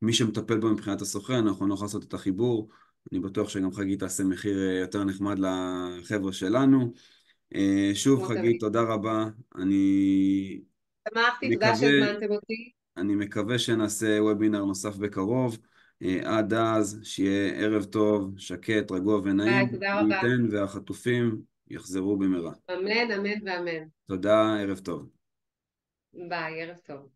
מי שמטפל בו מבחינת הסוכן, אנחנו נוכל לעשות את החיבור. אני בטוח שגם חגית תעשה מחיר יותר נחמד לחבר'ה שלנו. שוב כמו חגית, תמיד. תודה רבה. אני שמחתי, תודה מקווה, שהזמנתם אותי. אני מקווה שנעשה וובינר נוסף בקרוב. עד אז, שיהיה ערב טוב, שקט, רגוע ביי, ונעים. תודה מי רבה. ייתן והחטופים יחזרו במהרה. אמן, אמן ואמן. תודה, ערב טוב. ביי, ערב טוב.